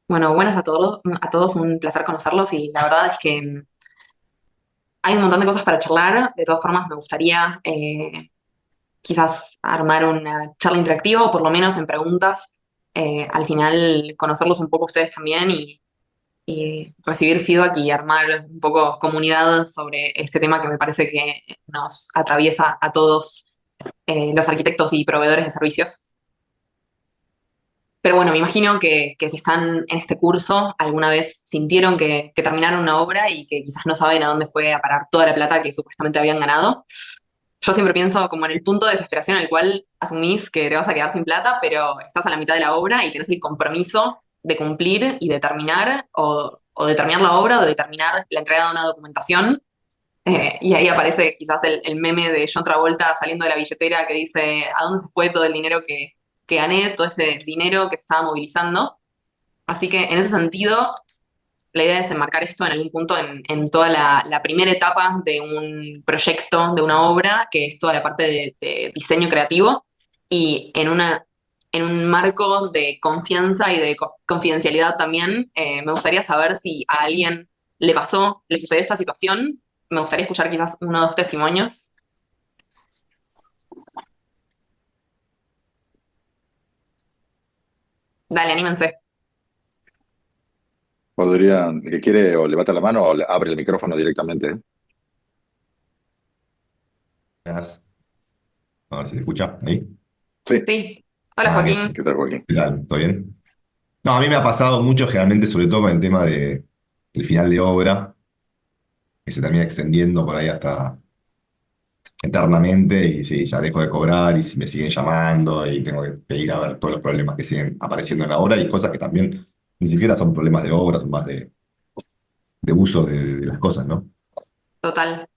Bueno, buenas a todos, un placer conocerlos y la verdad es que hay un montón de cosas para charlar. De todas formas, me gustaría quizás armar una charla interactiva o por lo menos en preguntas. Al final, conocerlos un poco ustedes también y recibir feedback y armar un poco comunidad sobre este tema que me parece que nos atraviesa a todos los arquitectos y proveedores de servicios. Pero bueno, me imagino que si están en este curso, alguna vez sintieron que terminaron una obra y que quizás no saben a dónde fue a parar toda la plata que supuestamente habían ganado. Yo siempre pienso como en el punto de desesperación en el cual asumís que te vas a quedar sin plata, pero estás a la mitad de la obra y tenés el compromiso de cumplir y de terminar, o de terminar la obra o de terminar la entrega de una documentación. Y ahí aparece quizás el meme de John Travolta saliendo de la billetera que dice, ¿a dónde se fue todo el dinero que gané, todo este dinero que se estaba movilizando? Así que en ese sentido, la idea es enmarcar esto en algún punto en toda la primera etapa de un proyecto, de una obra, que es toda la parte de diseño creativo, y en un marco de confianza y de confidencialidad también. Me gustaría saber si a alguien le pasó, le sucedió esta situación. Me gustaría escuchar quizás uno o dos testimonios. Dale, anímense. Podría, el que quiere o levanta la mano o abre el micrófono directamente. Buenas. A ver si se escucha ahí. Sí. Sí. Hola, Ah, bien. Joaquín. ¿Qué tal, Joaquín? ¿Qué tal? ¿Todo bien? No, a mí me ha pasado mucho, generalmente, sobre todo con el tema de el final de obra, que se termina extendiendo por ahí hasta eternamente, y sí, ya dejo de cobrar y si me siguen llamando y tengo que ir a ver todos los problemas que siguen apareciendo en la obra y cosas que también ni siquiera son problemas de obra, son más de uso de las cosas, ¿no? Total.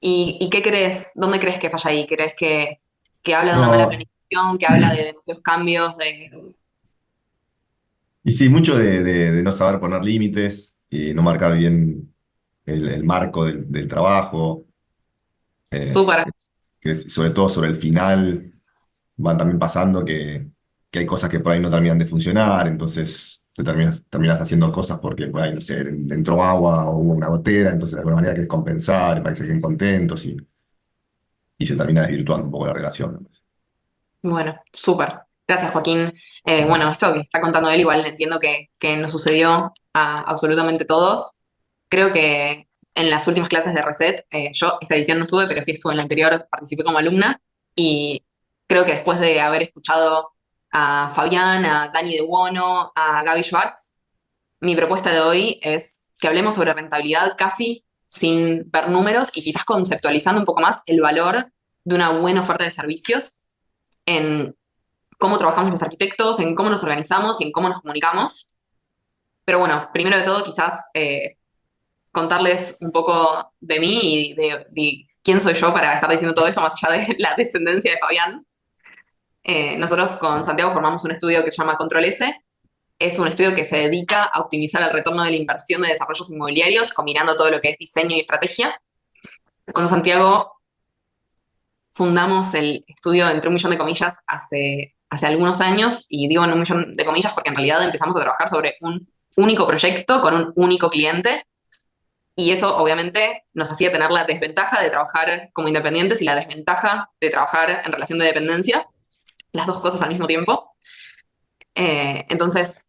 Y qué crees? ¿Dónde crees que falla ahí? ¿Crees que habla de una mala No, planificación, que habla de demasiados cambios, de... y sí, mucho de no saber poner límites y no marcar bien el marco del trabajo. eh, Súper, sobre todo sobre el final van también pasando que hay cosas que por ahí no terminan de funcionar, entonces terminas haciendo cosas porque por ahí, no sé, entró agua o hubo una gotera, entonces de alguna manera querés compensar para que se queden contentos y se termina desvirtuando un poco la relación, ¿no? bueno, súper. Gracias, Joaquín. No. Bueno, esto que está contando él igual entiendo que nos sucedió a absolutamente todos. Creo que en las últimas clases de Reset, yo esta edición no estuve, pero sí estuve en la anterior, participé como alumna, y creo que después de haber escuchado a Fabián, a Dani de Buono, a Gaby Schwartz, mi propuesta de hoy es que hablemos sobre rentabilidad casi sin ver números y quizás conceptualizando un poco más el valor de una buena oferta de servicios en cómo trabajamos los arquitectos, en cómo nos organizamos y en cómo nos comunicamos. Pero bueno, primero de todo quizás contarles un poco de mí y de quién soy yo para estar diciendo todo esto más allá de la descendencia de Fabián. Nosotros con Santiago formamos un estudio que se llama Control S. Es un estudio que se dedica a optimizar el retorno de la inversión de desarrollos inmobiliarios, combinando todo lo que es diseño y estrategia. Con Santiago fundamos el estudio entre un millón de comillas hace algunos años, y digo en un millón de comillas porque en realidad empezamos a trabajar sobre un único proyecto con un único cliente, y eso obviamente nos hacía tener la desventaja de trabajar como independientes y la desventaja de trabajar en relación de dependencia, las dos cosas al mismo tiempo. Entonces,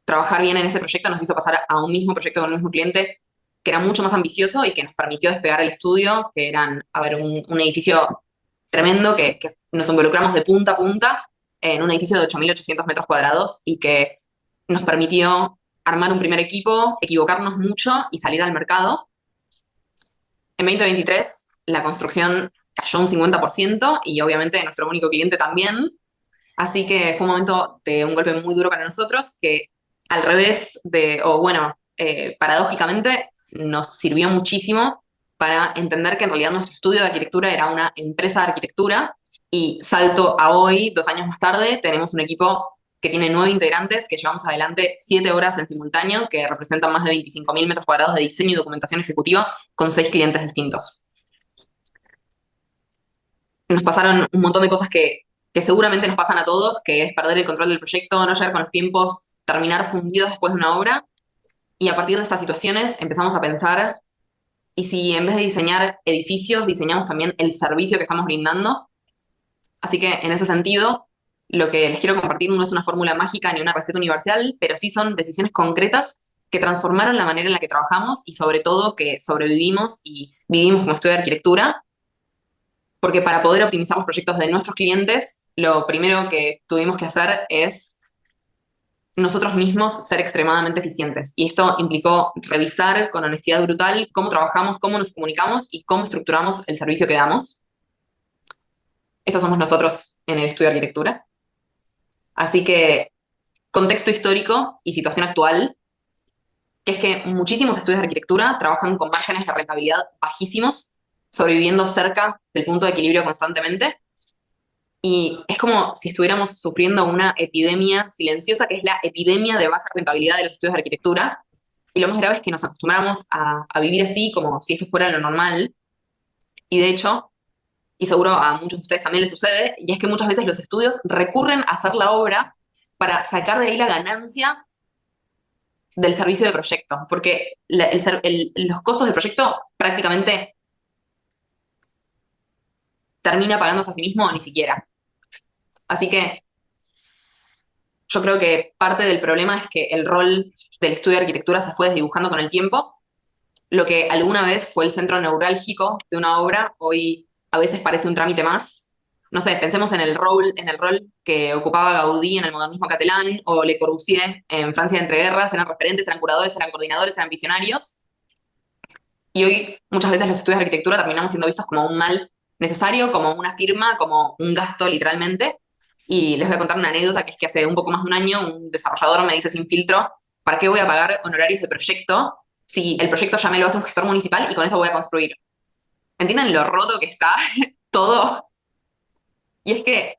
trabajar bien en ese proyecto nos hizo pasar a un mismo proyecto con un mismo cliente que era mucho más ambicioso y que nos permitió despegar el estudio, que eran, a ver, un edificio tremendo que nos involucramos de punta a punta en un edificio de 8.800 metros cuadrados y que nos permitió armar un primer equipo, equivocarnos mucho y salir al mercado. En 2023 la construcción cayó un 50% y obviamente nuestro único cliente también. Así que fue un momento de un golpe muy duro para nosotros que al revés de, o bueno, paradójicamente nos sirvió muchísimo para entender que en realidad nuestro estudio de arquitectura era una empresa de arquitectura, y salto a hoy, 2 años más tarde, tenemos un equipo que tiene 9 integrantes que llevamos adelante 7 horas en simultáneo, que representan más de 25.000 metros cuadrados de diseño y documentación ejecutiva con 6 clientes distintos. Nos pasaron un montón de cosas que que seguramente nos pasan a todos, que es perder el control del proyecto, no llegar con los tiempos, terminar fundidos después de una obra. Y a partir de estas situaciones empezamos a pensar, ¿y si en vez de diseñar edificios, diseñamos también el servicio que estamos brindando? Así que en ese sentido, lo que les quiero compartir no es una fórmula mágica ni una receta universal, pero sí son decisiones concretas que transformaron la manera en la que trabajamos y sobre todo que sobrevivimos y vivimos como estudio de arquitectura, porque para poder optimizar los proyectos de nuestros clientes, lo primero que tuvimos que hacer es nosotros mismos ser extremadamente eficientes. Y esto implicó revisar con honestidad brutal cómo trabajamos, cómo nos comunicamos y cómo estructuramos el servicio que damos. Estos somos nosotros en el estudio de arquitectura. Así que contexto histórico y situación actual, que es que muchísimos estudios de arquitectura trabajan con márgenes de rentabilidad bajísimos, sobreviviendo cerca del punto de equilibrio constantemente. Y es como si estuviéramos sufriendo una epidemia silenciosa, que es la epidemia de baja rentabilidad de los estudios de arquitectura. Y lo más grave es que nos acostumbramos a vivir así, como si esto fuera lo normal. Y de hecho, y seguro a muchos de ustedes también les sucede, y es que muchas veces los estudios recurren a hacer la obra para sacar de ahí la ganancia del servicio de proyecto, porque los costos del proyecto prácticamente termina pagándose a sí mismo o ni siquiera. Así que yo creo que parte del problema es que el rol del estudio de arquitectura se fue desdibujando con el tiempo. Lo que alguna vez fue el centro neurálgico de una obra, hoy a veces parece un trámite más. No sé, pensemos en el rol que ocupaba Gaudí en el modernismo catalán o Le Corbusier en Francia de entreguerras. Eran referentes, eran curadores, eran coordinadores, eran visionarios. Y hoy muchas veces los estudios de arquitectura terminamos siendo vistos como un mal necesario, como una firma, como un gasto literalmente. Y les voy a contar una anécdota, que es que hace un poco más de un año un desarrollador me dice sin filtro, ¿para qué voy a pagar honorarios de proyecto si el proyecto ya me lo hace un gestor municipal y con eso voy a construir? ¿Entienden lo roto que está todo? Y es que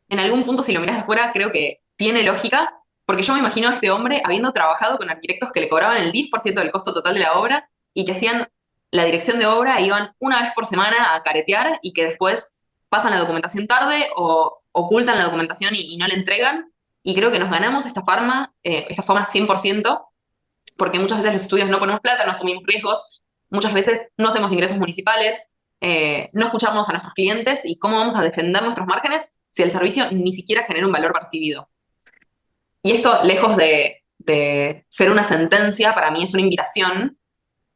en algún punto, si lo miras de afuera, creo que tiene lógica, porque yo me imagino a este hombre habiendo trabajado con arquitectos que le cobraban el 10% del costo total de la obra y que hacían la dirección de obra e iban una vez por semana a caretear y que después pasan la documentación tarde o ocultan la documentación y no la entregan. Y creo que nos ganamos esta fama 100%, porque muchas veces los estudios no ponemos plata, no asumimos riesgos, muchas veces no hacemos ingresos municipales, no escuchamos a nuestros clientes y cómo vamos a defender nuestros márgenes si el servicio ni siquiera genera un valor percibido. Y esto, lejos de ser una sentencia, para mí es una invitación.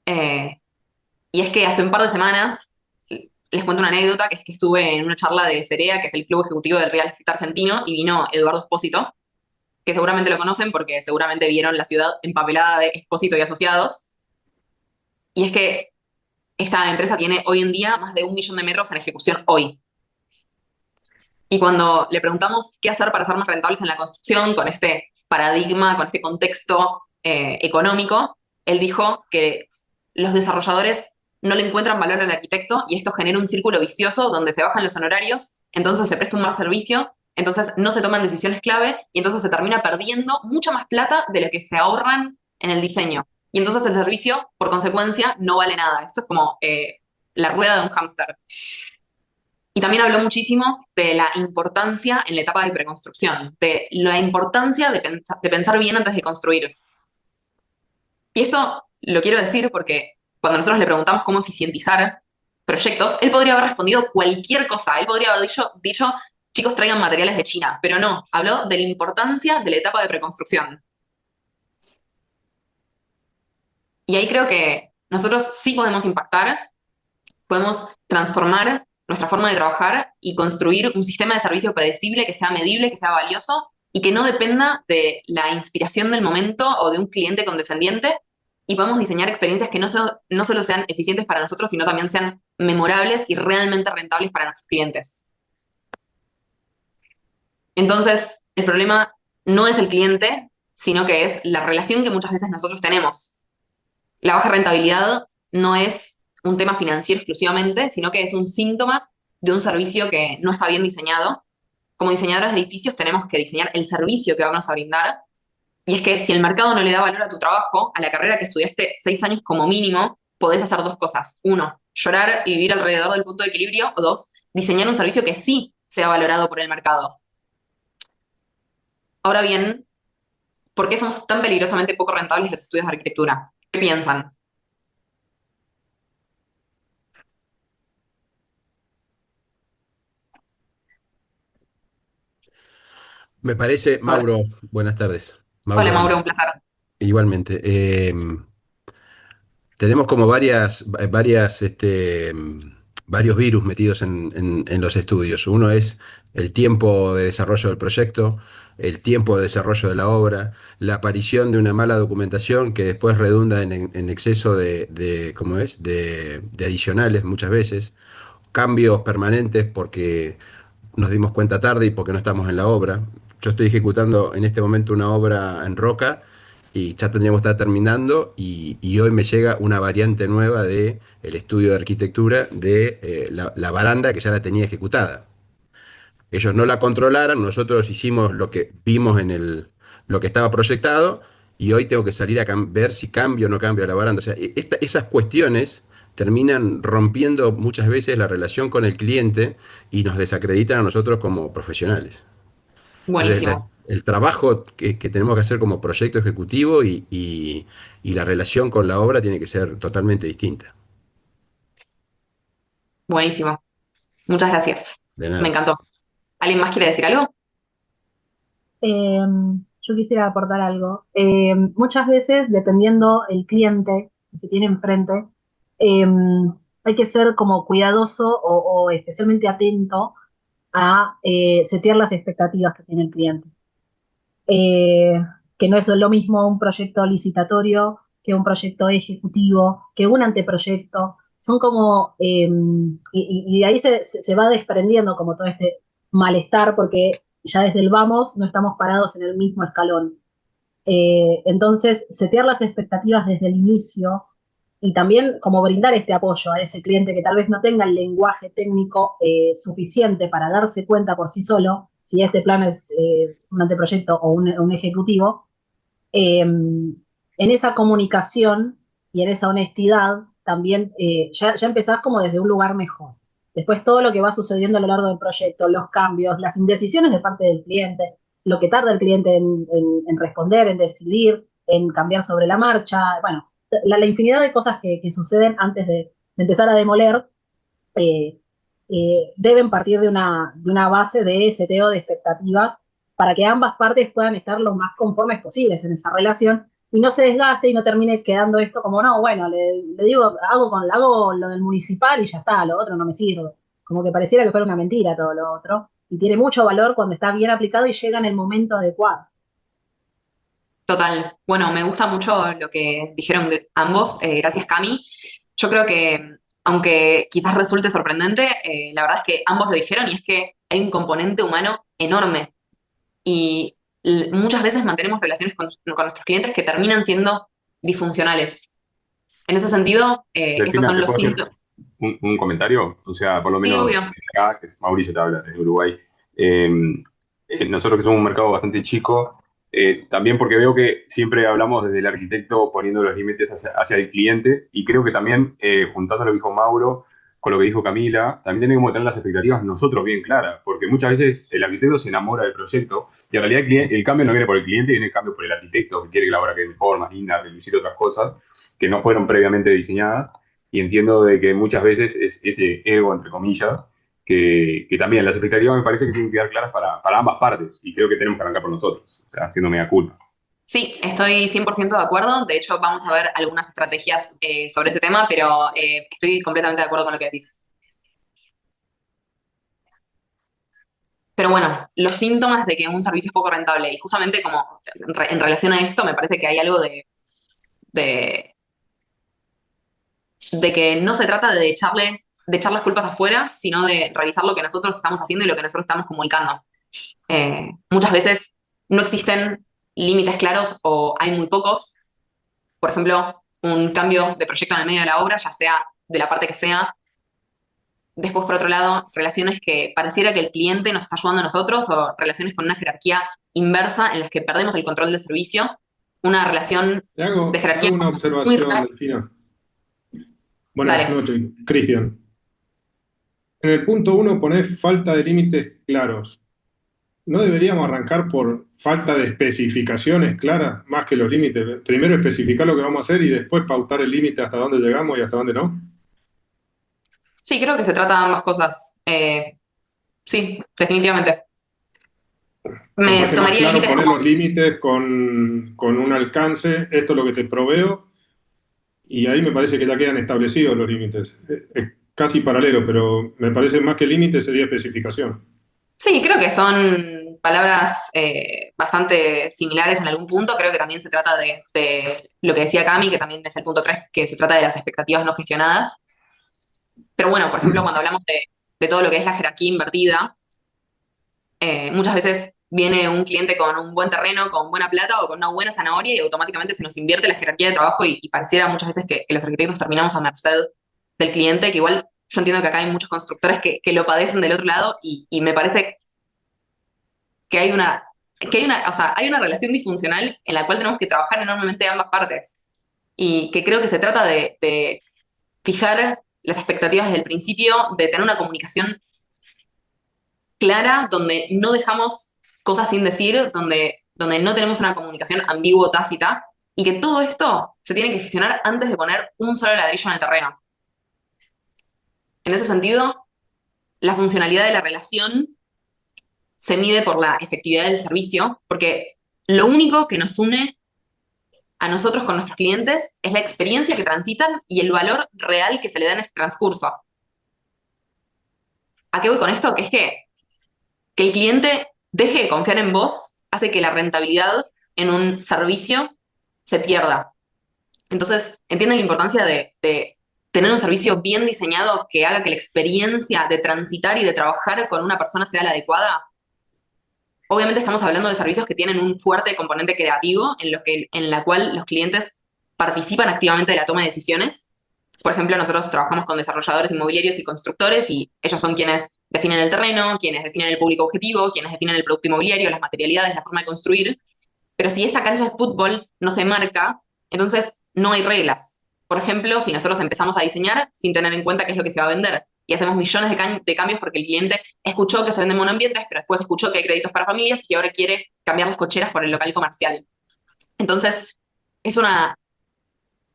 eh, y es que hace un par de semanas, les cuento una anécdota, que es que estuve en una charla de CEREA, que es el club ejecutivo del Real Estate argentino, y vino Eduardo Espósito, que seguramente lo conocen porque seguramente vieron la ciudad empapelada de Espósito y asociados. Y es que esta empresa tiene hoy en día más de 1 millón de metros en ejecución hoy. Y cuando le preguntamos qué hacer para ser más rentables en la construcción con este paradigma, con este contexto económico, él dijo que los desarrolladores no le encuentran valor al arquitecto y esto genera un círculo vicioso donde se bajan los honorarios, entonces se presta un mal servicio, entonces no se toman decisiones clave y entonces se termina perdiendo mucha más plata de lo que se ahorran en el diseño. Y entonces el servicio, por consecuencia, no vale nada. Esto es como la rueda de un hámster. Y también habló muchísimo de la importancia en la etapa de preconstrucción, de la importancia de pensar bien antes de construir. Y esto lo quiero decir porque cuando nosotros le preguntamos cómo eficientizar proyectos, él podría haber respondido cualquier cosa. Él podría haber dicho, chicos, traigan materiales de China, pero no, habló de la importancia de la etapa de preconstrucción. Y ahí creo que nosotros sí podemos impactar, podemos transformar nuestra forma de trabajar y construir un sistema de servicio predecible que sea medible, que sea valioso y que no dependa de la inspiración del momento o de un cliente condescendiente, y podemos diseñar experiencias que no solo sean eficientes para nosotros, sino también sean memorables y realmente rentables para nuestros clientes. Entonces, el problema no es el cliente, sino que es la relación que muchas veces nosotros tenemos. La baja rentabilidad no es un tema financiero exclusivamente, sino que es un síntoma de un servicio que no está bien diseñado. Como diseñadoras de edificios tenemos que diseñar el servicio que vamos a brindar. Y es que si el mercado no le da valor a tu trabajo, a la carrera que estudiaste 6 años como mínimo, podés hacer dos cosas. 1, llorar y vivir alrededor del punto de equilibrio. O 2, diseñar un servicio que sí sea valorado por el mercado. Ahora bien, ¿por qué somos tan peligrosamente poco rentables los estudios de arquitectura? ¿Qué piensan? Me parece, Hola, Mauro, buenas tardes. hola Mauro Mauro, un Ramos, placer. igualmente. Tenemos como varios virus metidos en los estudios. Uno es el tiempo de desarrollo del proyecto, el tiempo de desarrollo de la obra, la aparición de una mala documentación que después redunda en exceso ¿cómo es? De adicionales muchas veces, cambios permanentes porque nos dimos cuenta tarde y porque no estamos en la obra. Yo estoy ejecutando en este momento una obra en Roca y ya tendríamos que estar terminando y hoy me llega una variante nueva de el estudio de arquitectura de la baranda que ya la tenía ejecutada. Ellos no la controlaron, nosotros hicimos lo que vimos lo que estaba proyectado y hoy tengo que salir a ver si cambio o no cambio la baranda. O sea, esas cuestiones terminan rompiendo muchas veces la relación con el cliente y nos desacreditan a nosotros como profesionales. Entonces, Buenísimo, el trabajo que tenemos que hacer como proyecto ejecutivo y la relación con la obra tiene que ser totalmente distinta. buenísimo. Muchas gracias. De Me nada. encantó. ¿Alguien más quiere decir algo? Yo quisiera aportar algo. Muchas veces, dependiendo el cliente que se tiene enfrente, eh, hay que ser como cuidadoso o especialmente atento a setear las expectativas que tiene el cliente. Eh, que no es lo mismo un proyecto licitatorio que un proyecto ejecutivo, que un anteproyecto. Son como, y de ahí se va desprendiendo como todo este malestar, porque ya desde el vamos no estamos parados en el mismo escalón. Entonces, setear las expectativas desde el inicio y también como brindar este apoyo a ese cliente que tal vez no tenga el lenguaje técnico suficiente para darse cuenta por sí solo si este plan es un anteproyecto o un ejecutivo, en esa comunicación y en esa honestidad también ya empezás como desde un lugar mejor. Después todo lo que va sucediendo a lo largo del proyecto, los cambios, las indecisiones de parte del cliente, lo que tarda el cliente en responder, en decidir, en cambiar sobre la marcha, bueno, la infinidad de cosas que suceden antes de empezar a demoler, eh, deben partir de una base de seteo de expectativas para que ambas partes puedan estar lo más conformes posibles en esa relación y no se desgaste y no termine quedando esto como, no, bueno, le digo, hago lo del municipal y ya está, lo otro no me sirve. Como que pareciera que fuera una mentira todo lo otro. Y tiene mucho valor cuando está bien aplicado y llega en el momento adecuado. Total. Bueno, me gusta mucho lo que dijeron ambos. Gracias, Cami. Yo creo que, aunque quizás resulte sorprendente, la verdad es que ambos lo dijeron y es que hay un componente humano enorme y muchas veces mantenemos relaciones con nuestros clientes que terminan siendo disfuncionales. En ese sentido, estos Delfina, son ¿te los puedo hacer síntomas. un comentario? O sea, por lo Sí, menos obvio. acá, que es Mauricio te habla, de Uruguay. Eh, nosotros que somos un mercado bastante chico, también porque veo que siempre hablamos desde el arquitecto poniendo los límites hacia el cliente y creo que también, juntando lo que dijo Mauro con lo que dijo Camila, también tenemos que tener las expectativas nosotros bien claras, porque muchas veces el arquitecto se enamora del proyecto y en realidad el cambio no viene por el cliente, viene el cambio por el arquitecto que quiere que la obra quede mejor, más linda, reducir otras cosas que no fueron previamente diseñadas. Y entiendo de que muchas veces es ese ego, entre comillas, que también las expectativas me parece que tienen que quedar claras para ambas partes. Y creo que tenemos que arrancar por nosotros, o sea, haciendo media culpa. Sí, estoy 100% de acuerdo. De hecho, vamos a ver algunas estrategias sobre ese tema, pero estoy completamente de acuerdo con lo que decís. Pero bueno, los síntomas de que un servicio es poco rentable, y justamente como en relación a esto, me parece que hay algo de, de que no se trata de echar las culpas afuera, sino de revisar lo que nosotros estamos haciendo y lo que nosotros estamos comunicando. Muchas veces no existen límites claros o hay muy pocos. Por ejemplo, un cambio de proyecto en el medio de la obra, ya sea de la parte que sea. Después, por otro lado, relaciones que pareciera que el cliente nos está ayudando a nosotros o relaciones con una jerarquía inversa en las que perdemos el control del servicio. Una relación de Te jerarquía hago una muy observación, real. Delfina. Buenas Dale. noches, Cristian. En el punto 1 ponés falta de límites claros. ¿No deberíamos arrancar por falta de especificaciones claras más que los límites? Primero especificar lo que vamos a hacer y después pautar el límite hasta dónde llegamos y hasta dónde no. Sí, creo que se trata de ambas cosas. Sí, definitivamente. Capaz Me que más tomaría claro límites poner como, los límites con un alcance, esto es lo que te proveo, y ahí me parece que ya quedan establecidos los límites. Es casi paralelo, pero me parece más que límite sería especificación. sí, creo que son palabras bastante similares en algún punto. Creo que también se trata de lo que decía Cami, que también es el punto 3, que se trata de las expectativas no gestionadas. Pero bueno, por ejemplo, cuando hablamos de todo lo que es la jerarquía invertida, muchas veces viene un cliente con un buen terreno, con buena plata o con una buena zanahoria y automáticamente se nos invierte la jerarquía de trabajo y pareciera muchas veces que los arquitectos terminamos a merced del cliente, que igual yo entiendo que acá hay muchos constructores que lo padecen del otro lado y me parece que o sea, hay una relación disfuncional en la cual tenemos que trabajar enormemente ambas partes. Y que creo que se trata de fijar las expectativas desde el principio, de tener una comunicación clara, donde no dejamos cosas sin decir, donde no tenemos una comunicación ambigua o tácita, y que todo esto se tiene que gestionar antes de poner un solo ladrillo en el terreno. En ese sentido, la funcionalidad de la relación se mide por la efectividad del servicio, porque lo único que nos une a nosotros con nuestros clientes es la experiencia que transitan y el valor real que se le da en este transcurso. ¿A qué voy con esto? Que es que el cliente deje de confiar en vos hace que la rentabilidad en un servicio se pierda. Entonces, entienden la importancia de tener un servicio bien diseñado que haga que la experiencia de transitar y de trabajar con una persona sea la adecuada. Obviamente estamos hablando de servicios que tienen un fuerte componente creativo en la cual los clientes participan activamente de la toma de decisiones. Por ejemplo, nosotros trabajamos con desarrolladores inmobiliarios y constructores y ellos son quienes definen el terreno, quienes definen el público objetivo, quienes definen el producto inmobiliario, las materialidades, la forma de construir. Pero si esta cancha de fútbol no se marca, entonces no hay reglas. Por ejemplo, si nosotros empezamos a diseñar sin tener en cuenta qué es lo que se va a vender y hacemos millones de cambios porque el cliente escuchó que se venden monoambientes, pero después escuchó que hay créditos para familias y ahora quiere cambiar las cocheras por el local comercial. Entonces, es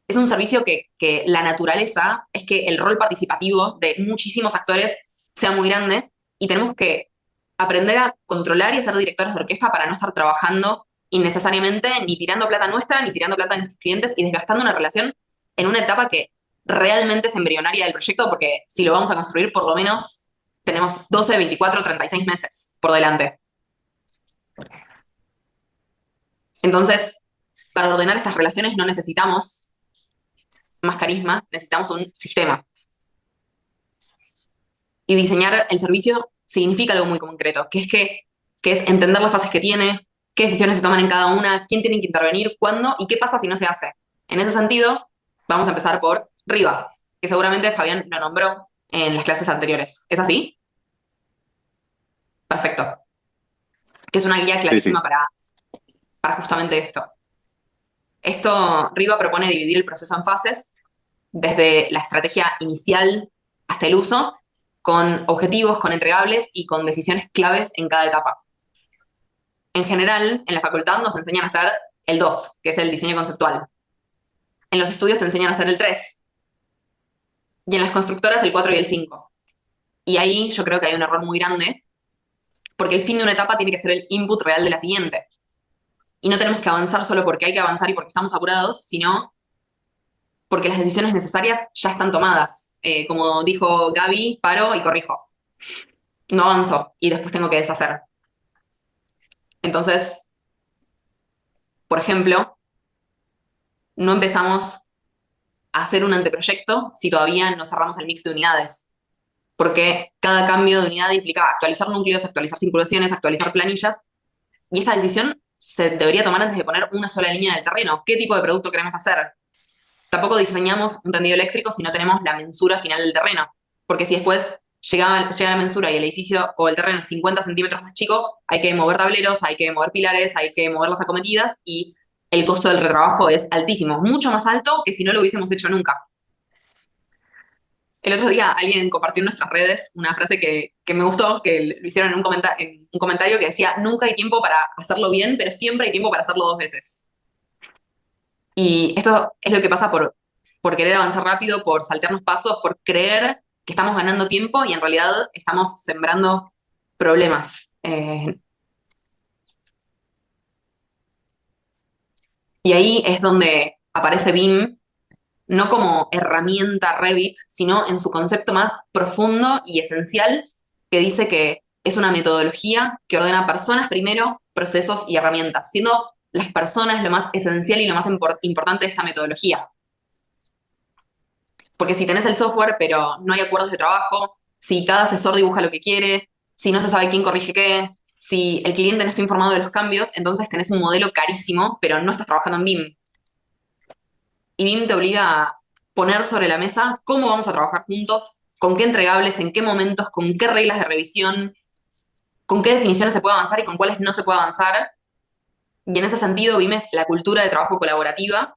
es un servicio que la naturaleza es que el rol participativo de muchísimos actores sea muy grande y tenemos que aprender a controlar y a ser directores de orquesta para no estar trabajando innecesariamente ni tirando plata nuestra, ni tirando plata de nuestros clientes y desgastando una relación en una etapa que realmente es embrionaria del proyecto, porque si lo vamos a construir, por lo menos tenemos 12, 24, 36 meses por delante. Entonces, para ordenar estas relaciones no necesitamos más carisma, necesitamos un sistema. Y diseñar el servicio significa algo muy concreto, que es entender las fases que tiene, qué decisiones se toman en cada una, quién tiene que intervenir, cuándo y qué pasa si no se hace. En ese sentido, vamos a empezar por RIVA, que seguramente Fabián lo nombró en las clases anteriores. ¿Es así? Perfecto. Que es una guía Sí, sí. clarísima para justamente esto. RIVA propone dividir el proceso en fases, desde la estrategia inicial hasta el uso, con objetivos, con entregables y con decisiones claves en cada etapa. En general, en la facultad nos enseñan a hacer el 2, que es el diseño conceptual. En los estudios te enseñan a hacer el 3. Y en las constructoras el 4 y el 5. Y ahí yo creo que hay un error muy grande, porque el fin de una etapa tiene que ser el input real de la siguiente. Y no tenemos que avanzar solo porque hay que avanzar y porque estamos apurados, sino porque las decisiones necesarias ya están tomadas. Como dijo Gaby, paro y corrijo. No avanzo y después tengo que deshacer. Entonces, por ejemplo, no empezamos a hacer un anteproyecto si todavía no cerramos el mix de unidades. Porque cada cambio de unidad implica actualizar núcleos, actualizar circulaciones, actualizar planillas. Y esta decisión se debería tomar antes de poner una sola línea del terreno. ¿Qué tipo de producto queremos hacer? Tampoco diseñamos un tendido eléctrico si no tenemos la mensura final del terreno. Porque si después llega la mensura y el edificio o el terreno es 50 centímetros más chico, hay que mover tableros, hay que mover pilares, hay que mover las acometidas y el costo del retrabajo es altísimo, mucho más alto que si no lo hubiésemos hecho nunca. El otro día alguien compartió en nuestras redes una frase que me gustó, que lo hicieron en un comentario que decía, nunca hay tiempo para hacerlo bien, pero siempre hay tiempo para hacerlo 2 veces. Y esto es lo que pasa por querer avanzar rápido, por saltearnos pasos, por creer que estamos ganando tiempo y en realidad estamos sembrando problemas. Y ahí es donde aparece BIM, no como herramienta Revit, sino en su concepto más profundo y esencial, que dice que es una metodología que ordena personas primero, procesos y herramientas, siendo las personas lo más esencial y lo más importante de esta metodología. Porque si tenés el software, pero no hay acuerdos de trabajo, si cada asesor dibuja lo que quiere, si no se sabe quién corrige qué, si el cliente no está informado de los cambios, entonces tenés un modelo carísimo, pero no estás trabajando en BIM. Y BIM te obliga a poner sobre la mesa cómo vamos a trabajar juntos, con qué entregables, en qué momentos, con qué reglas de revisión, con qué definiciones se puede avanzar y con cuáles no se puede avanzar. Y en ese sentido, BIM es la cultura de trabajo colaborativa.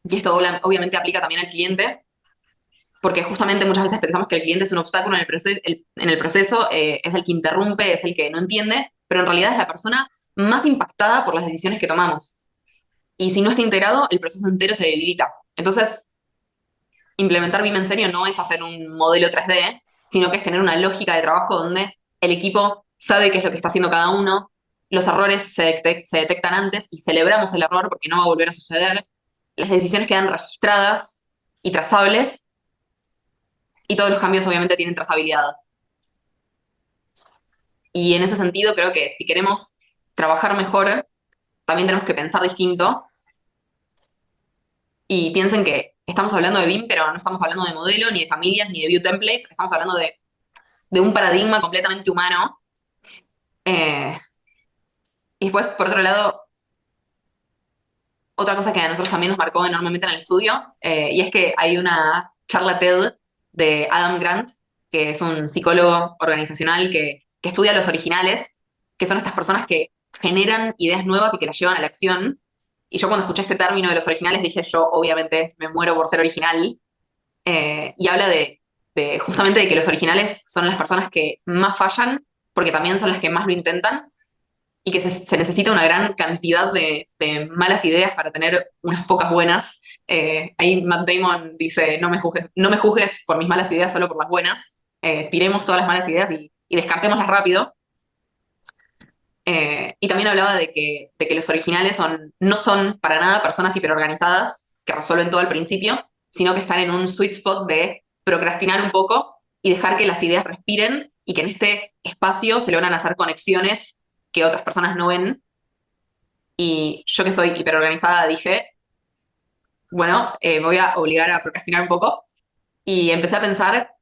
Y esto obviamente aplica también al cliente, porque justamente muchas veces pensamos que el cliente es un obstáculo en el proceso, es el que interrumpe, es el que no entiende, pero en realidad es la persona más impactada por las decisiones que tomamos. Y si no está integrado, el proceso entero se debilita. Entonces, implementar BIM en serio no es hacer un modelo 3D, sino que es tener una lógica de trabajo donde el equipo sabe qué es lo que está haciendo cada uno, los errores se detectan antes y celebramos el error porque no va a volver a suceder, las decisiones quedan registradas y trazables, y todos los cambios obviamente tienen trazabilidad. Y en ese sentido creo que si queremos trabajar mejor, también tenemos que pensar distinto. Y piensen que estamos hablando de BIM, pero no estamos hablando de modelo, ni de familias, ni de view templates, estamos hablando de un paradigma completamente humano. Eh, y después, por otro lado, otra cosa que a nosotros también nos marcó enormemente en el estudio, y es que hay una charla TED de Adam Grant, que es un psicólogo organizacional que estudia los originales, que son estas personas que generan ideas nuevas y que las llevan a la acción. Y yo cuando escuché este término de los originales dije, yo obviamente me muero por ser original. Y habla justamente de que los originales son las personas que más fallan, porque también son las que más lo intentan, y que se necesita una gran cantidad de malas ideas para tener unas pocas buenas. Ahí Matt Damon dice, no me juzgues por mis malas ideas, solo por las buenas. Tiremos todas las malas ideas y descartémoslas rápido. Y también hablaba de que los originales no son para nada personas hiperorganizadas que resuelven todo al principio, sino que están en un sweet spot de procrastinar un poco y dejar que las ideas respiren y que en este espacio se logran hacer conexiones que otras personas no ven. Y yo que soy hiperorganizada dije, bueno, me voy a obligar a procrastinar un poco. Y empecé a pensar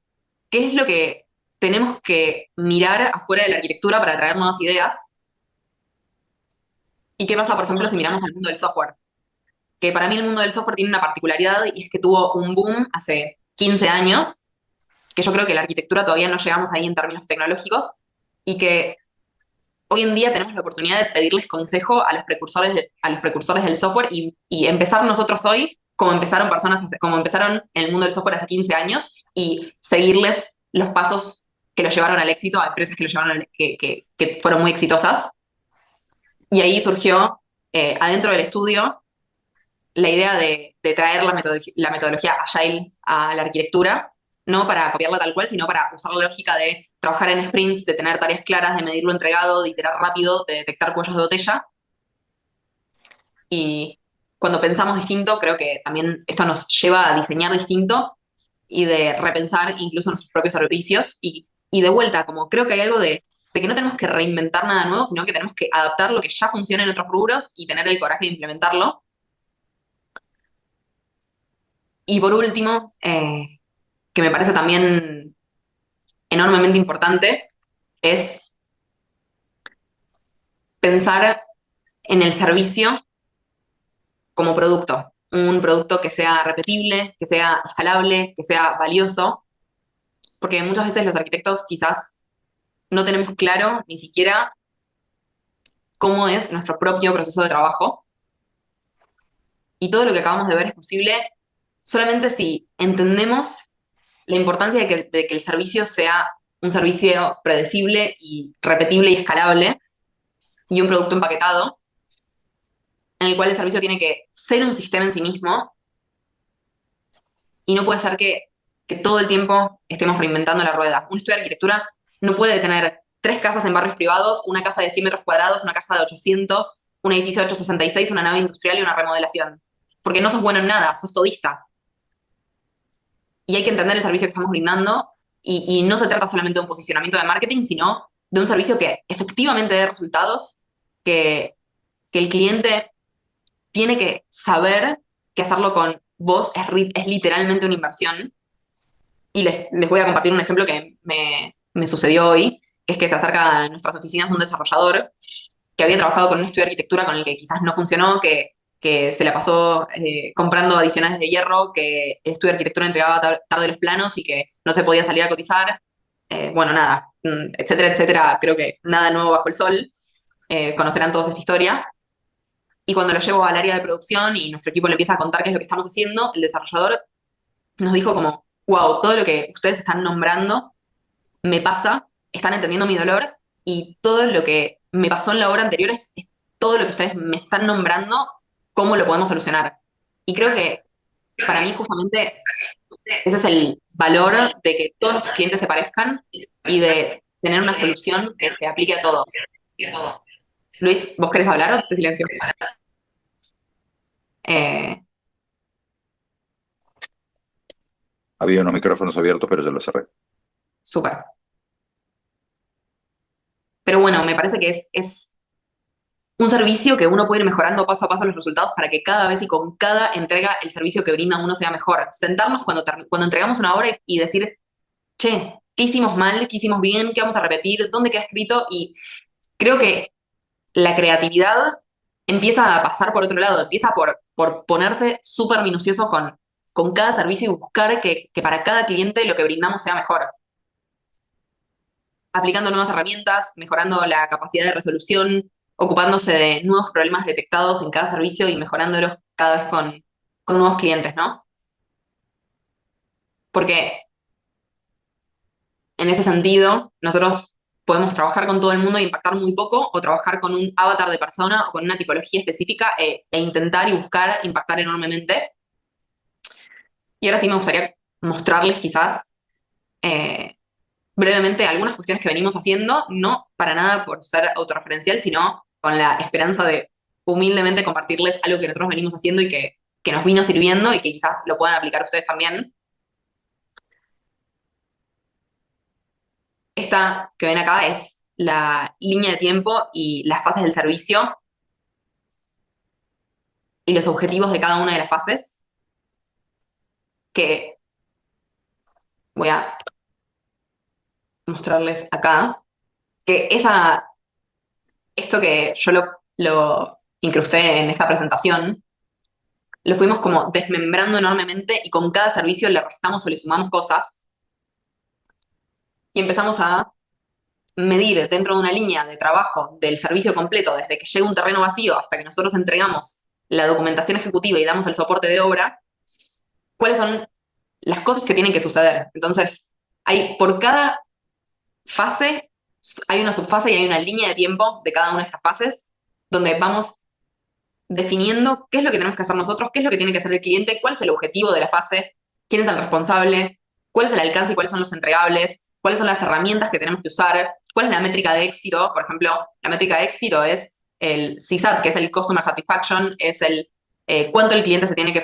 qué es lo que tenemos que mirar afuera de la arquitectura para traer nuevas ideas. ¿Y qué pasa, por ejemplo, si miramos al mundo del software? Que para mí el mundo del software tiene una particularidad y es que tuvo un boom hace 15 años, que yo creo que la arquitectura todavía no llegamos ahí en términos tecnológicos, y que hoy en día tenemos la oportunidad de pedirles consejo a los precursores, a los precursores del software y empezar nosotros hoy como empezaron como empezaron en el mundo del software hace 15 años y seguirles los pasos que los llevaron al éxito a empresas que, que fueron muy exitosas. Y ahí surgió, adentro del estudio, la idea de traer la metodología Agile a la arquitectura, no para copiarla tal cual, sino para usar la lógica de trabajar en sprints, de tener tareas claras, de medir lo entregado, de iterar rápido, de detectar cuellos de botella. Y cuando pensamos distinto, creo que también esto nos lleva a diseñar distinto y de repensar incluso nuestros propios servicios. Y de vuelta, como creo que hay algo de que no tenemos que reinventar nada nuevo, sino que tenemos que adaptar lo que ya funciona en otros rubros y tener el coraje de implementarlo. Y por último, que me parece también enormemente importante, es pensar en el servicio como producto. Un producto que sea repetible, que sea escalable, que sea valioso, porque muchas veces los arquitectos quizás no tenemos claro ni siquiera cómo es nuestro propio proceso de trabajo. Y todo lo que acabamos de ver es posible solamente si entendemos la importancia de que el servicio sea un servicio predecible y repetible y escalable y un producto empaquetado en el cual el servicio tiene que ser un sistema en sí mismo y no puede ser que todo el tiempo estemos reinventando la rueda. Un estudio de arquitectura no puede tener 3 casas en barrios privados, una casa de 100 metros cuadrados, una casa de 800, un edificio de 866, una nave industrial y una remodelación. Porque no sos bueno en nada, sos todista. Y hay que entender el servicio que estamos brindando y no se trata solamente de un posicionamiento de marketing, sino de un servicio que efectivamente dé resultados, que el cliente tiene que saber que hacerlo con vos es literalmente una inversión. Y les voy a compartir un ejemplo que me sucedió hoy, que es que se acerca a nuestras oficinas un desarrollador que había trabajado con un estudio de arquitectura con el que quizás no funcionó, que se la pasó comprando adicionales de hierro, que el estudio de arquitectura entregaba tarde los planos y que no se podía salir a cotizar. Bueno, nada, etcétera, etcétera. Creo que nada nuevo bajo el sol. Conocerán todos esta historia. Y cuando lo llevo al área de producción y nuestro equipo le empieza a contar qué es lo que estamos haciendo, el desarrollador nos dijo como, wow, todo lo que ustedes están nombrando me pasa, están entendiendo mi dolor y todo lo que me pasó en la obra anterior es todo lo que ustedes me están nombrando, cómo lo podemos solucionar. Y creo que para mí justamente ese es el valor de que todos nuestros clientes se parezcan y de tener una solución que se aplique a todos. Luis, ¿vos querés hablar o te silencio? Eh, Había unos micrófonos abiertos, pero ya los cerré. Súper. Pero bueno, me parece que es un servicio que uno puede ir mejorando paso a paso los resultados para que cada vez y con cada entrega el servicio que brinda uno sea mejor. Sentarnos cuando entregamos una obra y decir, che, ¿qué hicimos mal? ¿Qué hicimos bien? ¿Qué vamos a repetir? ¿Dónde queda escrito? Y creo que la creatividad empieza a pasar por otro lado, empieza por ponerse súper minucioso con cada servicio y buscar que para cada cliente lo que brindamos sea mejor. Aplicando nuevas herramientas, mejorando la capacidad de resolución, ocupándose de nuevos problemas detectados en cada servicio y mejorándolos cada vez con nuevos clientes, ¿no? Porque en ese sentido, nosotros podemos trabajar con todo el mundo e impactar muy poco, o trabajar con un avatar de persona o con una tipología específica e intentar y buscar impactar enormemente. Y ahora sí me gustaría mostrarles quizás brevemente algunas cuestiones que venimos haciendo, no para nada por ser autorreferencial, sino con la esperanza de humildemente compartirles algo que nosotros venimos haciendo y que nos vino sirviendo y que quizás lo puedan aplicar ustedes también. Esta que ven acá es la línea de tiempo y las fases del servicio y los objetivos de cada una de las fases, que voy a mostrarles acá, que esto que yo lo incrusté en esta presentación, lo fuimos como desmembrando enormemente y con cada servicio le restamos o le sumamos cosas y empezamos a medir dentro de una línea de trabajo del servicio completo, desde que llega un terreno vacío hasta que nosotros entregamos la documentación ejecutiva y damos el soporte de obra, cuáles son las cosas que tienen que suceder. Entonces, por cada fase hay una subfase y hay una línea de tiempo de cada una de estas fases donde vamos definiendo qué es lo que tenemos que hacer nosotros, qué es lo que tiene que hacer el cliente, cuál es el objetivo de la fase, quién es el responsable, cuál es el alcance y cuáles son los entregables, cuáles son las herramientas que tenemos que usar, cuál es la métrica de éxito. Por ejemplo, la métrica de éxito es el CSAT, que es el Customer Satisfaction, es el cuánto el cliente se tiene que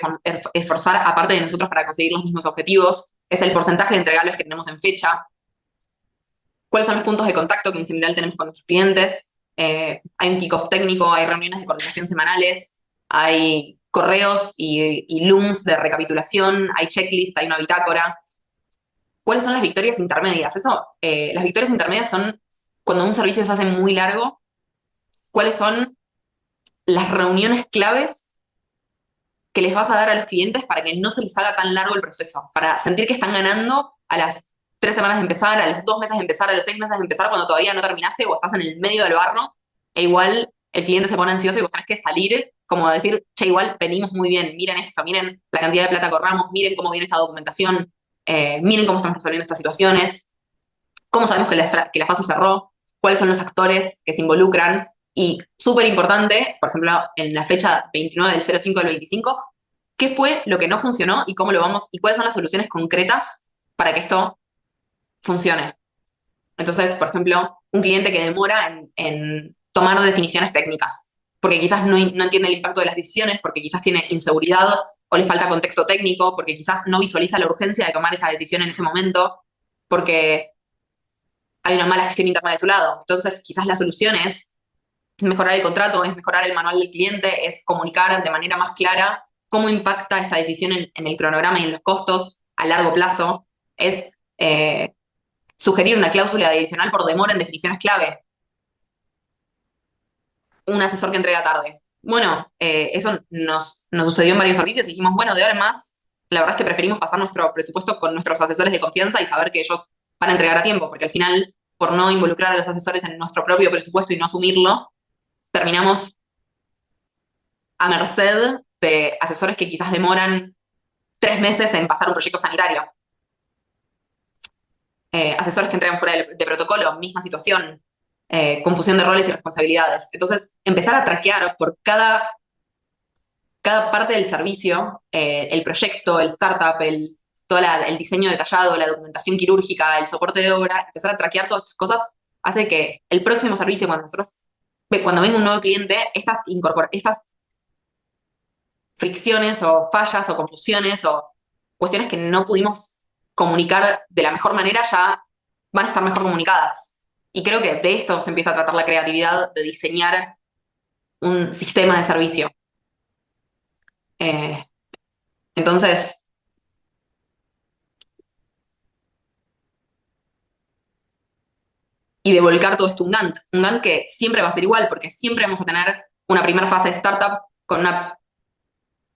esforzar aparte de nosotros para conseguir los mismos objetivos, es el porcentaje de entregables que tenemos en fecha, cuáles son los puntos de contacto que en general tenemos con nuestros clientes. Hay un kickoff técnico, hay reuniones de coordinación semanales, hay correos y looms de recapitulación, hay checklist, hay una bitácora. ¿Cuáles son las victorias intermedias? Las victorias intermedias son cuando un servicio se hace muy largo, cuáles son las reuniones claves que les vas a dar a los clientes para que no se les haga tan largo el proceso, para sentir que están ganando a las 3 semanas de empezar, a los 2 meses de empezar, a los 6 meses de empezar, cuando todavía no terminaste o estás en el medio del barro, e igual el cliente se pone ansioso y vos tenés que salir como a decir, che, igual venimos muy bien, miren esto, miren la cantidad de plata que ahorramos, miren cómo viene esta documentación. miren cómo estamos resolviendo estas situaciones, cómo sabemos que la fase cerró, cuáles son los actores que se involucran. Y súper importante, por ejemplo, en la fecha 29 del 05 del 25, qué fue lo que no funcionó y cómo lo vamos, y cuáles son las soluciones concretas para que esto funcione. Entonces, por ejemplo, un cliente que demora en tomar definiciones técnicas, porque quizás no entiende el impacto de las decisiones, porque quizás tiene inseguridad o le falta contexto técnico, porque quizás no visualiza la urgencia de tomar esa decisión en ese momento, porque hay una mala gestión interna de su lado. Entonces, quizás la solución es mejorar el contrato, es mejorar el manual del cliente, es comunicar de manera más clara cómo impacta esta decisión en el cronograma y en los costos a largo plazo, es sugerir una cláusula adicional por demora en definiciones clave. Un asesor que entrega tarde. Bueno, eso nos sucedió en varios servicios y dijimos, bueno, de ahora en más, la verdad es que preferimos pasar nuestro presupuesto con nuestros asesores de confianza y saber que ellos van a entregar a tiempo, porque al final, por no involucrar a los asesores en nuestro propio presupuesto y no asumirlo, terminamos a merced de asesores que quizás demoran 3 meses en pasar un proyecto sanitario. Asesores que entregan fuera de protocolo, misma situación. Confusión de roles y responsabilidades. Entonces, empezar a traquear por cada parte del servicio, el proyecto, el startup, todo el diseño detallado, la documentación quirúrgica, el soporte de obra, empezar a traquear todas estas cosas hace que el próximo servicio, cuando venga un nuevo cliente, estas fricciones o fallas o confusiones o cuestiones que no pudimos comunicar de la mejor manera ya van a estar mejor comunicadas. Y creo que de esto se empieza a tratar la creatividad, de diseñar un sistema de servicio. Entonces, y de volcar todo esto a un Gantt que siempre va a ser igual, porque siempre vamos a tener una primera fase de startup con una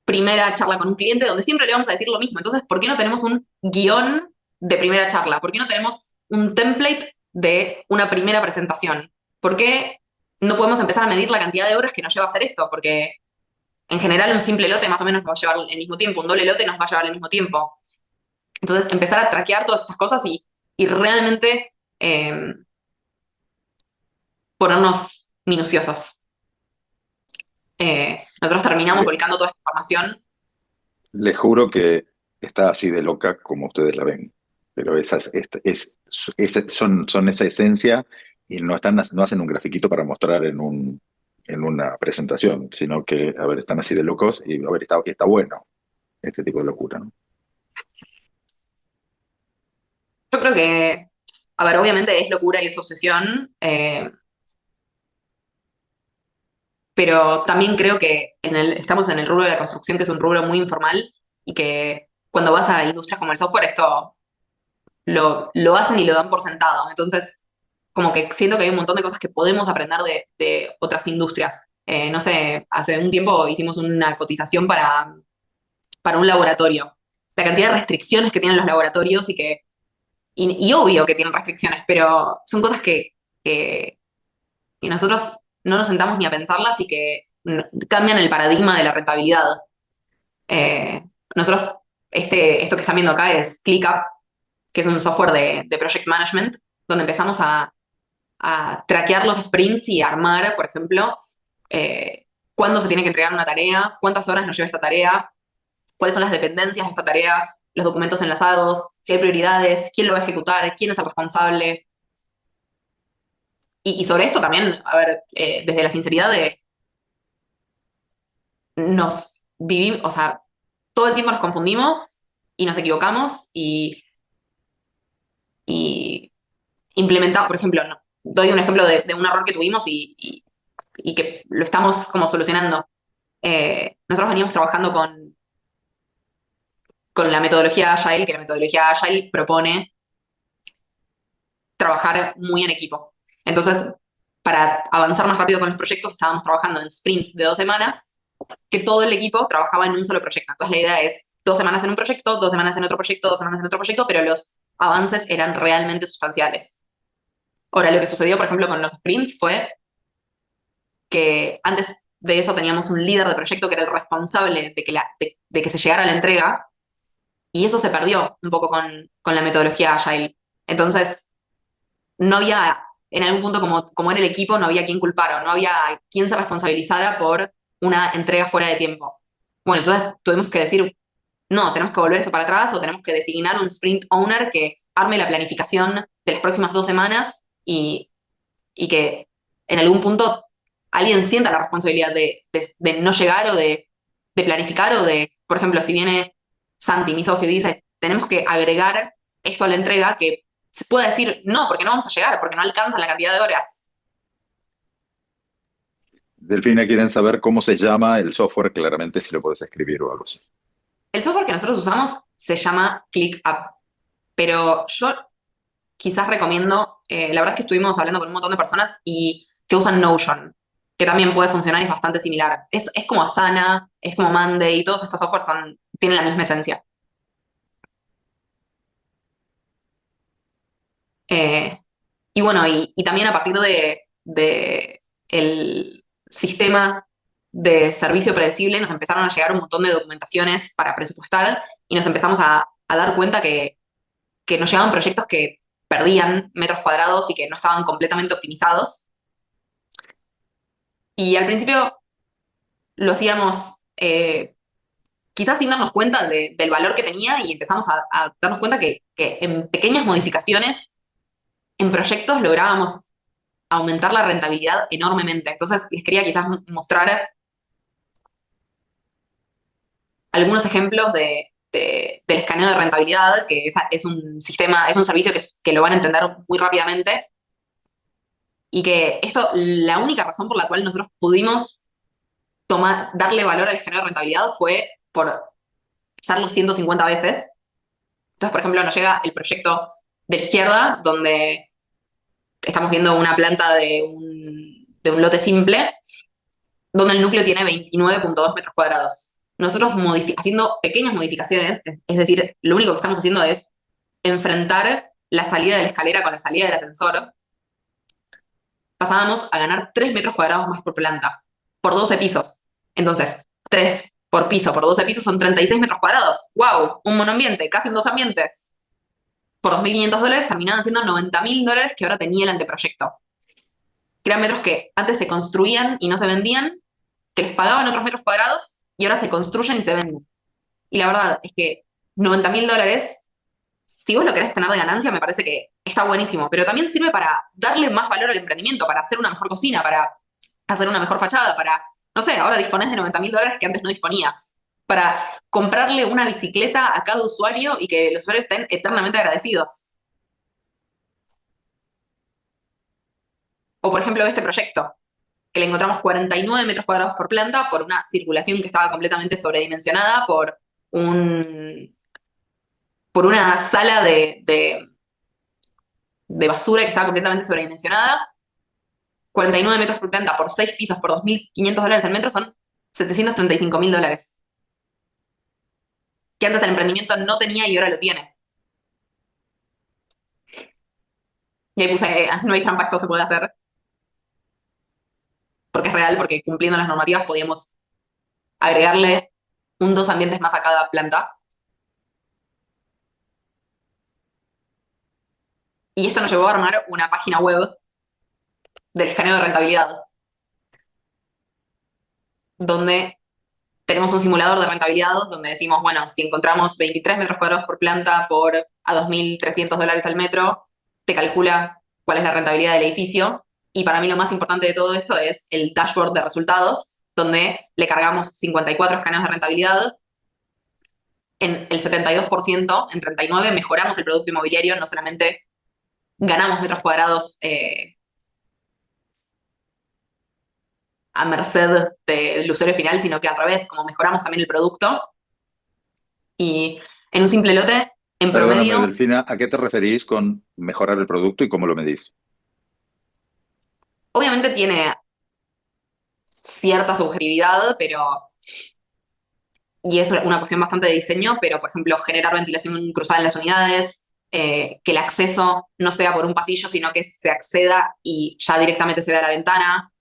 primera charla con un cliente donde siempre le vamos a decir lo mismo. Entonces, ¿por qué no tenemos un guión de primera charla? ¿Por qué no tenemos un template de una primera presentación? ¿Por qué no podemos empezar a medir la cantidad de horas que nos lleva a hacer esto? Porque en general un simple lote más o menos nos va a llevar el mismo tiempo, un doble lote nos va a llevar el mismo tiempo. Entonces, empezar a traquear todas estas cosas y realmente ponernos minuciosos. Nosotros terminamos Le- volcando toda esta información. Les juro que está así de loca como ustedes la ven, pero son esa esencia y no hacen un grafiquito para mostrar en una presentación, sino que, a ver, están así de locos y, a ver, está bueno este tipo de locura, ¿no? Yo creo que, a ver, obviamente es locura y es obsesión, pero también creo que estamos en el rubro de la construcción, que es un rubro muy informal, y que cuando vas a industrias como el software, esto lo hacen y lo dan por sentado. Entonces, como que siento que hay un montón de cosas que podemos aprender de otras industrias. No sé, hace un tiempo hicimos una cotización para un laboratorio. La cantidad de restricciones que tienen los laboratorios y obvio que tienen restricciones, pero son cosas que nosotros no nos sentamos ni a pensarlas y que cambian el paradigma de la rentabilidad. Nosotros, esto que están viendo acá es ClickUp, que es un software de project management, donde empezamos a traquear los sprints y armar, por ejemplo, cuándo se tiene que entregar una tarea, cuántas horas nos lleva esta tarea, cuáles son las dependencias de esta tarea, los documentos enlazados, si hay prioridades, quién lo va a ejecutar, quién es el responsable. Y sobre esto también, a ver, desde la sinceridad nos vivimos, o sea, todo el tiempo nos confundimos y nos equivocamos y implementamos, por ejemplo, doy un ejemplo de un error que tuvimos y que lo estamos como solucionando. Nosotros veníamos trabajando con la metodología Agile, que la metodología Agile propone trabajar muy en equipo. Entonces, para avanzar más rápido con los proyectos, estábamos trabajando en sprints de 2 semanas, que todo el equipo trabajaba en un solo proyecto. Entonces, la idea es 2 semanas en un proyecto, 2 semanas en otro proyecto, 2 semanas en otro proyecto, pero los avances eran realmente sustanciales. Ahora, lo que sucedió, por ejemplo, con los sprints fue que antes de eso teníamos un líder de proyecto que era el responsable de que se llegara a la entrega, Y eso se perdió un poco con la metodología Agile. Entonces, no había, en algún punto, como era el equipo, no había quien culpar o no había quien se responsabilizara por una entrega fuera de tiempo. Bueno, entonces tuvimos que decir, no, tenemos que volver eso para atrás o tenemos que designar un sprint owner que arme la planificación de las próximas 2 semanas y que en algún punto alguien sienta la responsabilidad de no llegar o de planificar o de, por ejemplo, si viene Santi, mi socio, y dice, tenemos que agregar esto a la entrega, que se pueda decir, no, porque no vamos a llegar, porque no alcanzan la cantidad de horas. Delfina, quieren saber cómo se llama el software, claramente si lo puedes escribir o algo así. El software que nosotros usamos se llama ClickUp, pero yo quizás recomiendo, la verdad es que estuvimos hablando con un montón de personas y que usan Notion, que también puede funcionar y es bastante similar. Es como Asana, es como Monday, y todos estos softwares tienen la misma esencia. Eh, y bueno, y también a partir de el sistema de servicio predecible nos empezaron a llegar un montón de documentaciones para presupuestar y nos empezamos a dar cuenta que nos llegaban proyectos que perdían metros cuadrados y que no estaban completamente optimizados. Y al principio lo hacíamos quizás sin darnos cuenta del valor que tenía y empezamos a darnos cuenta que en pequeñas modificaciones en proyectos lográbamos aumentar la rentabilidad enormemente. Entonces les quería quizás mostrar algunos ejemplos del escaneo de rentabilidad, que es un sistema, es un servicio que lo van a entender muy rápidamente y que esto, la única razón por la cual nosotros pudimos darle valor al escaneo de rentabilidad fue por hacerlo 150 veces. Entonces, por ejemplo, nos llega el proyecto de la izquierda, donde estamos viendo una planta de un lote simple, donde el núcleo tiene 29,2 metros cuadrados. Nosotros haciendo pequeñas modificaciones, es decir, lo único que estamos haciendo es enfrentar la salida de la escalera con la salida del ascensor, pasábamos a ganar 3 metros cuadrados más por planta, por 12 pisos. Entonces, 3 por piso, por 12 pisos son 36 metros cuadrados. ¡Wow! Un monoambiente, casi un dos ambientes. Por $2.500 terminaban siendo $90.000 que ahora tenía el anteproyecto. Que eran metros que antes se construían y no se vendían, que les pagaban otros metros cuadrados y ahora se construyen y se venden. Y la verdad es que $90.000, si vos lo querés tener de ganancia, me parece que está buenísimo, pero también sirve para darle más valor al emprendimiento, para hacer una mejor cocina, para hacer una mejor fachada, para, no sé, ahora disponés de $90.000 que antes no disponías, para comprarle una bicicleta a cada usuario y que los usuarios estén eternamente agradecidos. O por ejemplo este proyecto, que le encontramos 49 metros cuadrados por planta por una circulación que estaba completamente sobredimensionada, por una sala de basura que estaba completamente sobredimensionada. 49 metros por planta por 6 pisos por $2.500 al metro son $735.000. Que antes el emprendimiento no tenía y ahora lo tiene. Y ahí puse, no hay trampa, esto se puede hacer. Porque es real, porque cumpliendo las normativas podíamos agregarle dos ambientes más a cada planta. Y esto nos llevó a armar una página web del escaneo de rentabilidad, donde tenemos un simulador de rentabilidad donde decimos, bueno, si encontramos 23 metros cuadrados por planta a $2.300 al metro, te calcula cuál es la rentabilidad del edificio. Y para mí lo más importante de todo esto es el dashboard de resultados, donde le cargamos 54 escaneos de rentabilidad. En el 72%, en 39, mejoramos el producto inmobiliario, no solamente ganamos metros cuadrados a merced del usuario final, sino que al revés, como mejoramos también el producto. Y en un simple lote, en Perdóname, promedio, Delfina, ¿a qué te referís con mejorar el producto y cómo lo medís? obviamente tiene cierta subjetividad, y es una cuestión bastante de diseño, pero por ejemplo, generar ventilación cruzada en las unidades, que el acceso no sea por un pasillo, sino que se acceda y ya directamente se vea la ventana,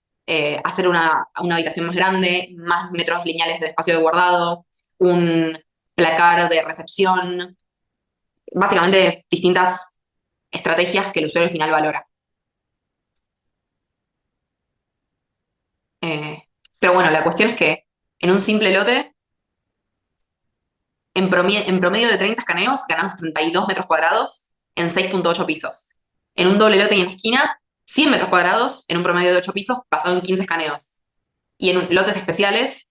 hacer una habitación más grande, más metros lineales de espacio de guardado, un placar de recepción, básicamente distintas estrategias que el usuario al final valora. Pero bueno, la cuestión es que en un simple lote, en promedio de 30 escaneos, ganamos 32 metros cuadrados en 6,8 pisos. En un doble lote y en esquina, 100 metros cuadrados en un promedio de 8 pisos, basado en 15 escaneos. Y en lotes especiales,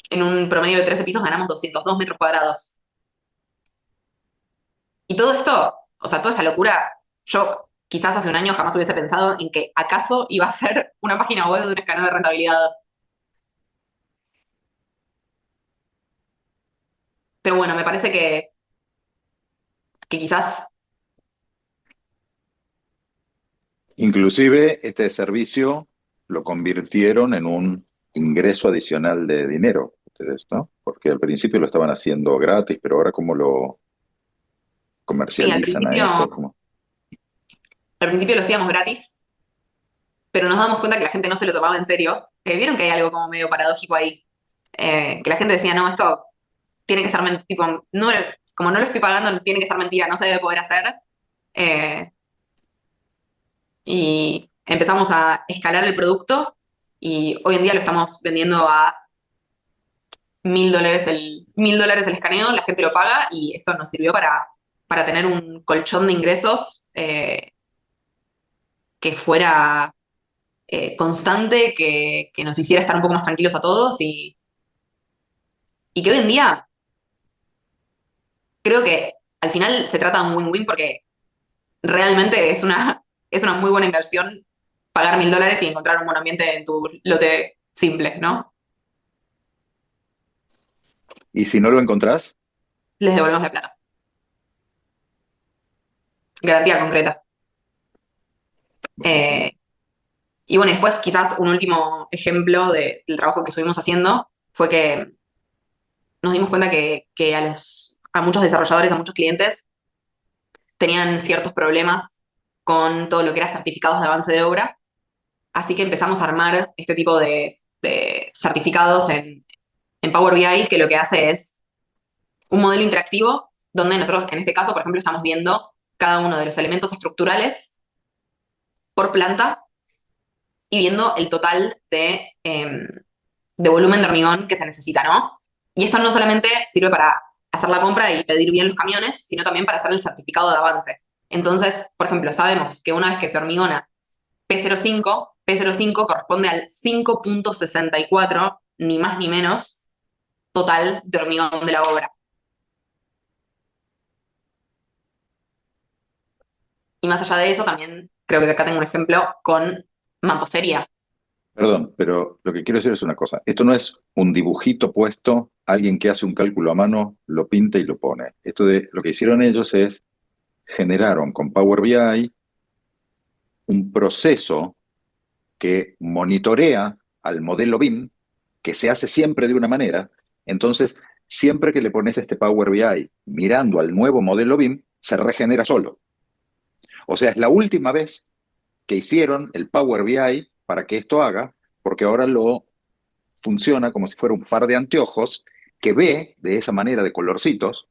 en un promedio de 13 pisos, ganamos 202 metros cuadrados. Y todo esto, o sea, toda esta locura, yo quizás hace un año jamás hubiese pensado en que acaso iba a ser una página web de un escaneo de rentabilidad. Pero bueno, me parece que quizás, Inclusive este servicio lo convirtieron en un ingreso adicional de dinero, ustedes, ¿no? Porque al principio lo estaban haciendo gratis, pero ahora cómo lo sí, comercializan a esto, ¿cómo? al principio lo hacíamos gratis, pero nos damos cuenta que la gente no se lo tomaba en serio. Vieron que hay algo como medio paradójico ahí. Que la gente decía, no, esto tiene que ser mentira, tipo, no, como no lo estoy pagando, tiene que ser mentira, no se debe poder hacer. Eh, y empezamos a escalar el producto y hoy en día lo estamos vendiendo a $1.000 el escaneo, la gente lo paga y esto nos sirvió para tener un colchón de ingresos que fuera constante, que nos hiciera estar un poco más tranquilos a todos y que hoy en día creo que al final se trata de un win-win porque realmente es una muy buena inversión pagar $1.000 y encontrar un buen ambiente en tu lote simple, ¿no? Y si no lo encontrás, Les devolvemos la plata. Garantía concreta. buenísimo. Y bueno, después quizás un último ejemplo del trabajo que estuvimos haciendo fue que nos dimos cuenta que a muchos desarrolladores, a muchos clientes, tenían ciertos problemas con todo lo que era certificados de avance de obra. Así que empezamos a armar este tipo de certificados en Power BI, que lo que hace es un modelo interactivo donde nosotros, en este caso, por ejemplo, estamos viendo cada uno de los elementos estructurales por planta y viendo el total de volumen de hormigón que se necesita, ¿no? Y esto no solamente sirve para hacer la compra y pedir bien los camiones, sino también para hacer el certificado de avance. Entonces, por ejemplo, sabemos que una vez que se hormigona P05 corresponde al 5,64, ni más ni menos, total de hormigón de la obra. Y más allá de eso, también creo que acá tengo un ejemplo con mampostería. Perdón, pero lo que quiero decir es una cosa. Esto no es un dibujito puesto, alguien que hace un cálculo a mano, lo pinta y lo pone. Lo que hicieron ellos es, generaron con Power BI un proceso que monitorea al modelo BIM, que se hace siempre de una manera. Entonces, siempre que le pones este Power BI mirando al nuevo modelo BIM, se regenera solo. O sea, es la última vez que hicieron el Power BI para que esto haga, porque ahora lo funciona como si fuera un par de anteojos que ve de esa manera de colorcitos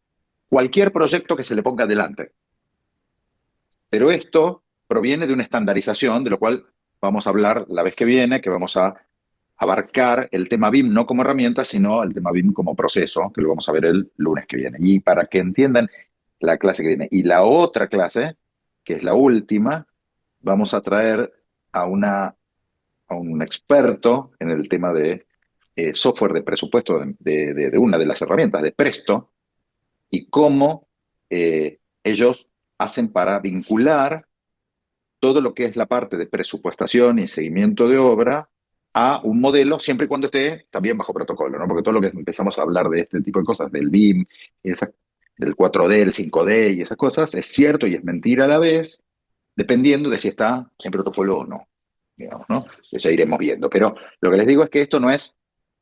cualquier proyecto que se le ponga adelante. Pero esto proviene de una estandarización, de lo cual vamos a hablar la vez que viene, que vamos a abarcar el tema BIM no como herramienta, sino el tema BIM como proceso, que lo vamos a ver el lunes que viene. Y para que entiendan la clase que viene. Y la otra clase, que es la última, vamos a traer a un experto en el tema de software de presupuesto de una de las herramientas, de Presto, y cómo ellos hacen para vincular todo lo que es la parte de presupuestación y seguimiento de obra a un modelo, siempre y cuando esté también bajo protocolo, ¿no? Porque todo lo que empezamos a hablar de este tipo de cosas, del BIM, del 4D, el 5D y esas cosas, es cierto y es mentira a la vez, dependiendo de si está en protocolo o no, digamos, ¿no? Ya iremos viendo. Pero lo que les digo es que esto no es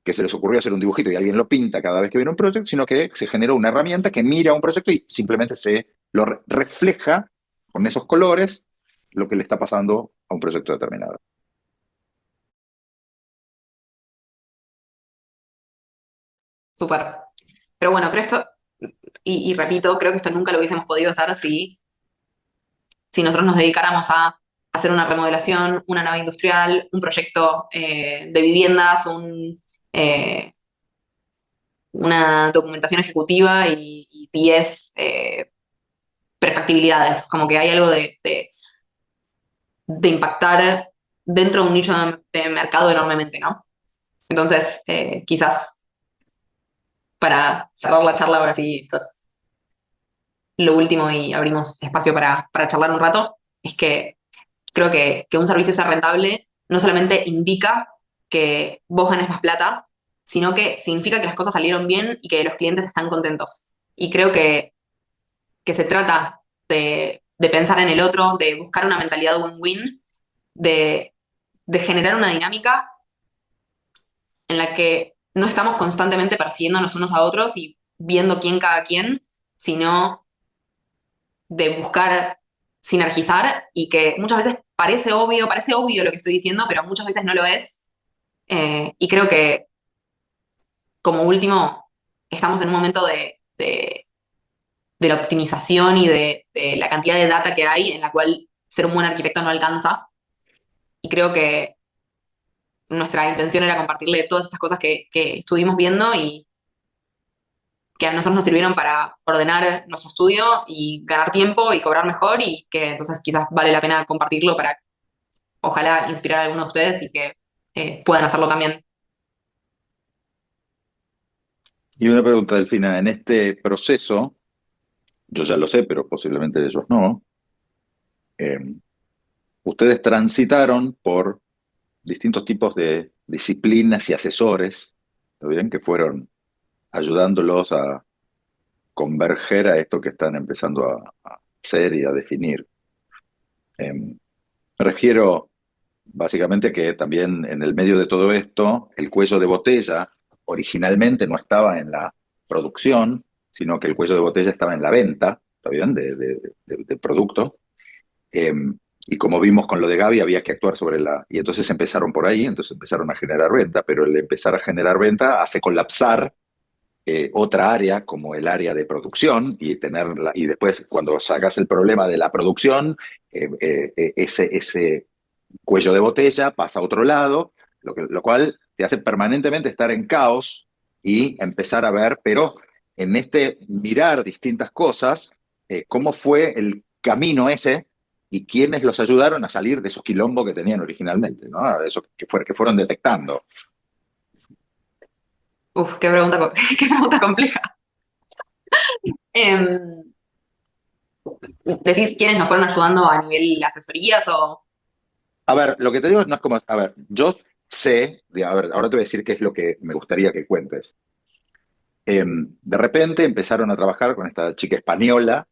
que se les ocurrió hacer un dibujito y alguien lo pinta cada vez que viene un proyecto, sino que se generó una herramienta que mira un proyecto y simplemente se lo refleja con esos colores lo que le está pasando a un proyecto determinado. Súper. Pero bueno, creo esto, y repito, creo que esto nunca lo hubiésemos podido hacer si nosotros nos dedicáramos a hacer una remodelación, una nave industrial, un proyecto de viviendas, eh, una documentación ejecutiva y 10 prefactibilidades. Como que hay algo de impactar dentro de un nicho de mercado enormemente, ¿no? Entonces, quizás para cerrar la charla, ahora sí, esto es lo último y abrimos espacio para charlar un rato, es que creo que un servicio sea rentable no solamente indica que vos ganes más plata, sino que significa que las cosas salieron bien y que los clientes están contentos. Y creo que se trata de pensar en el otro, de buscar una mentalidad win-win, de generar una dinámica en la que no estamos constantemente persiguiéndonos unos a otros y viendo quién cada quien, sino de buscar sinergizar y que muchas veces parece obvio lo que estoy diciendo, pero muchas veces no lo es. Y creo que como último estamos en un momento de la optimización y de la cantidad de data que hay en la cual ser un buen arquitecto no alcanza. Y creo que nuestra intención era compartirle todas estas cosas que estuvimos viendo y que a nosotros nos sirvieron para ordenar nuestro estudio y ganar tiempo y cobrar mejor y que entonces quizás vale la pena compartirlo para ojalá inspirar a alguno de ustedes y que puedan hacerlo también. Y una pregunta, Delfina, en este proceso, yo ya lo sé, pero posiblemente ellos no, eh, ustedes transitaron por distintos tipos de disciplinas y asesores, ¿está bien? Que fueron ayudándolos a converger a esto que están empezando a hacer y a definir. Me refiero básicamente que también en el medio de todo esto, el cuello de botella originalmente no estaba en la producción, sino que el cuello de botella estaba en la venta, ¿está bien? De producto. Eh, y como vimos con lo de Gaby, había que actuar sobre la... Y entonces empezaron por ahí, entonces empezaron a generar venta, pero el empezar a generar venta hace colapsar otra área como el área de producción y tenerla, y después cuando sacas el problema de la producción, ese cuello de botella pasa a otro lado, lo cual te hace permanentemente estar en caos y empezar a ver, pero en este mirar distintas cosas, cómo fue el camino ese y quiénes los ayudaron a salir de esos quilombos que tenían originalmente, ¿no? Eso que fueron detectando. Uf, qué pregunta, qué pregunta compleja. Em, ¿Decís quiénes nos fueron ayudando a nivel asesorías o...? A ver, lo que te digo no es como, a ver, yo sé, a ver, ahora te voy a decir qué es lo que me gustaría que cuentes. De repente empezaron a trabajar con esta chica española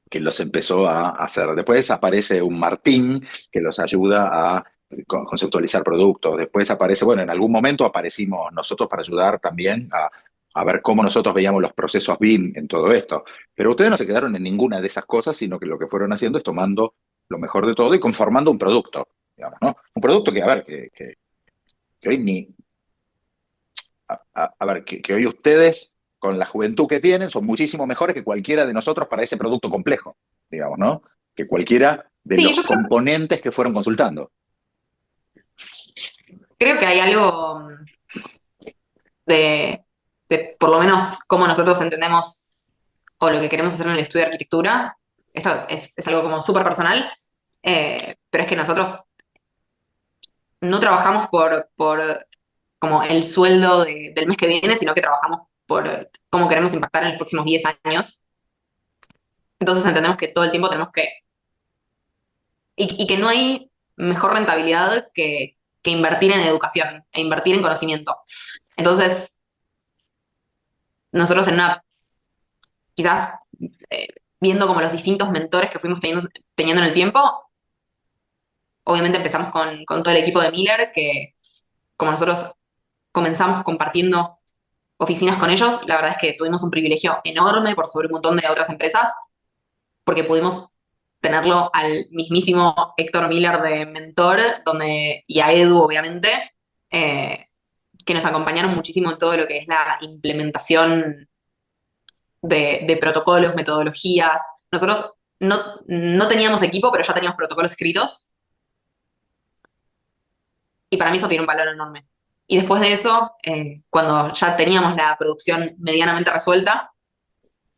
que los empezó a hacer. Después aparece un Martín que los ayuda a conceptualizar productos. Después aparece, bueno, en algún momento aparecimos nosotros para ayudar también a ver cómo nosotros veíamos los procesos BIM en todo esto. Pero ustedes no se quedaron en ninguna de esas cosas, sino que lo que fueron haciendo es tomando lo mejor de todo y conformando un producto, digamos, ¿no? Un producto que, a ver, que hoy ni... A ver, que hoy ustedes, con la juventud que tienen, son muchísimo mejores que cualquiera de nosotros para ese producto complejo, digamos, ¿no? Que cualquiera de Sí, los yo componentes que fueron consultando. creo que hay algo de, por lo menos cómo nosotros entendemos o lo que queremos hacer en el estudio de arquitectura. Esto es algo como súper personal, pero es que nosotros no trabajamos por como el sueldo del mes que viene, sino que trabajamos por cómo queremos impactar en los próximos 10 años. Entonces entendemos que todo el tiempo tenemos que... Y que no hay mejor rentabilidad que invertir en educación e invertir en conocimiento. Entonces, nosotros quizás eh, viendo como los distintos mentores que fuimos teniendo en el tiempo, obviamente empezamos con todo el equipo de Miller, que como nosotros comenzamos compartiendo oficinas con ellos, la verdad es que tuvimos un privilegio enorme por sobre un montón de otras empresas, porque pudimos tenerlo al mismísimo Héctor Miller de mentor, y a Edu, obviamente, que nos acompañaron muchísimo en todo lo que es la implementación de protocolos, metodologías. Nosotros no teníamos equipo, pero ya teníamos protocolos escritos. Y para mí eso tiene un valor enorme. Y después de eso, cuando ya teníamos la producción medianamente resuelta,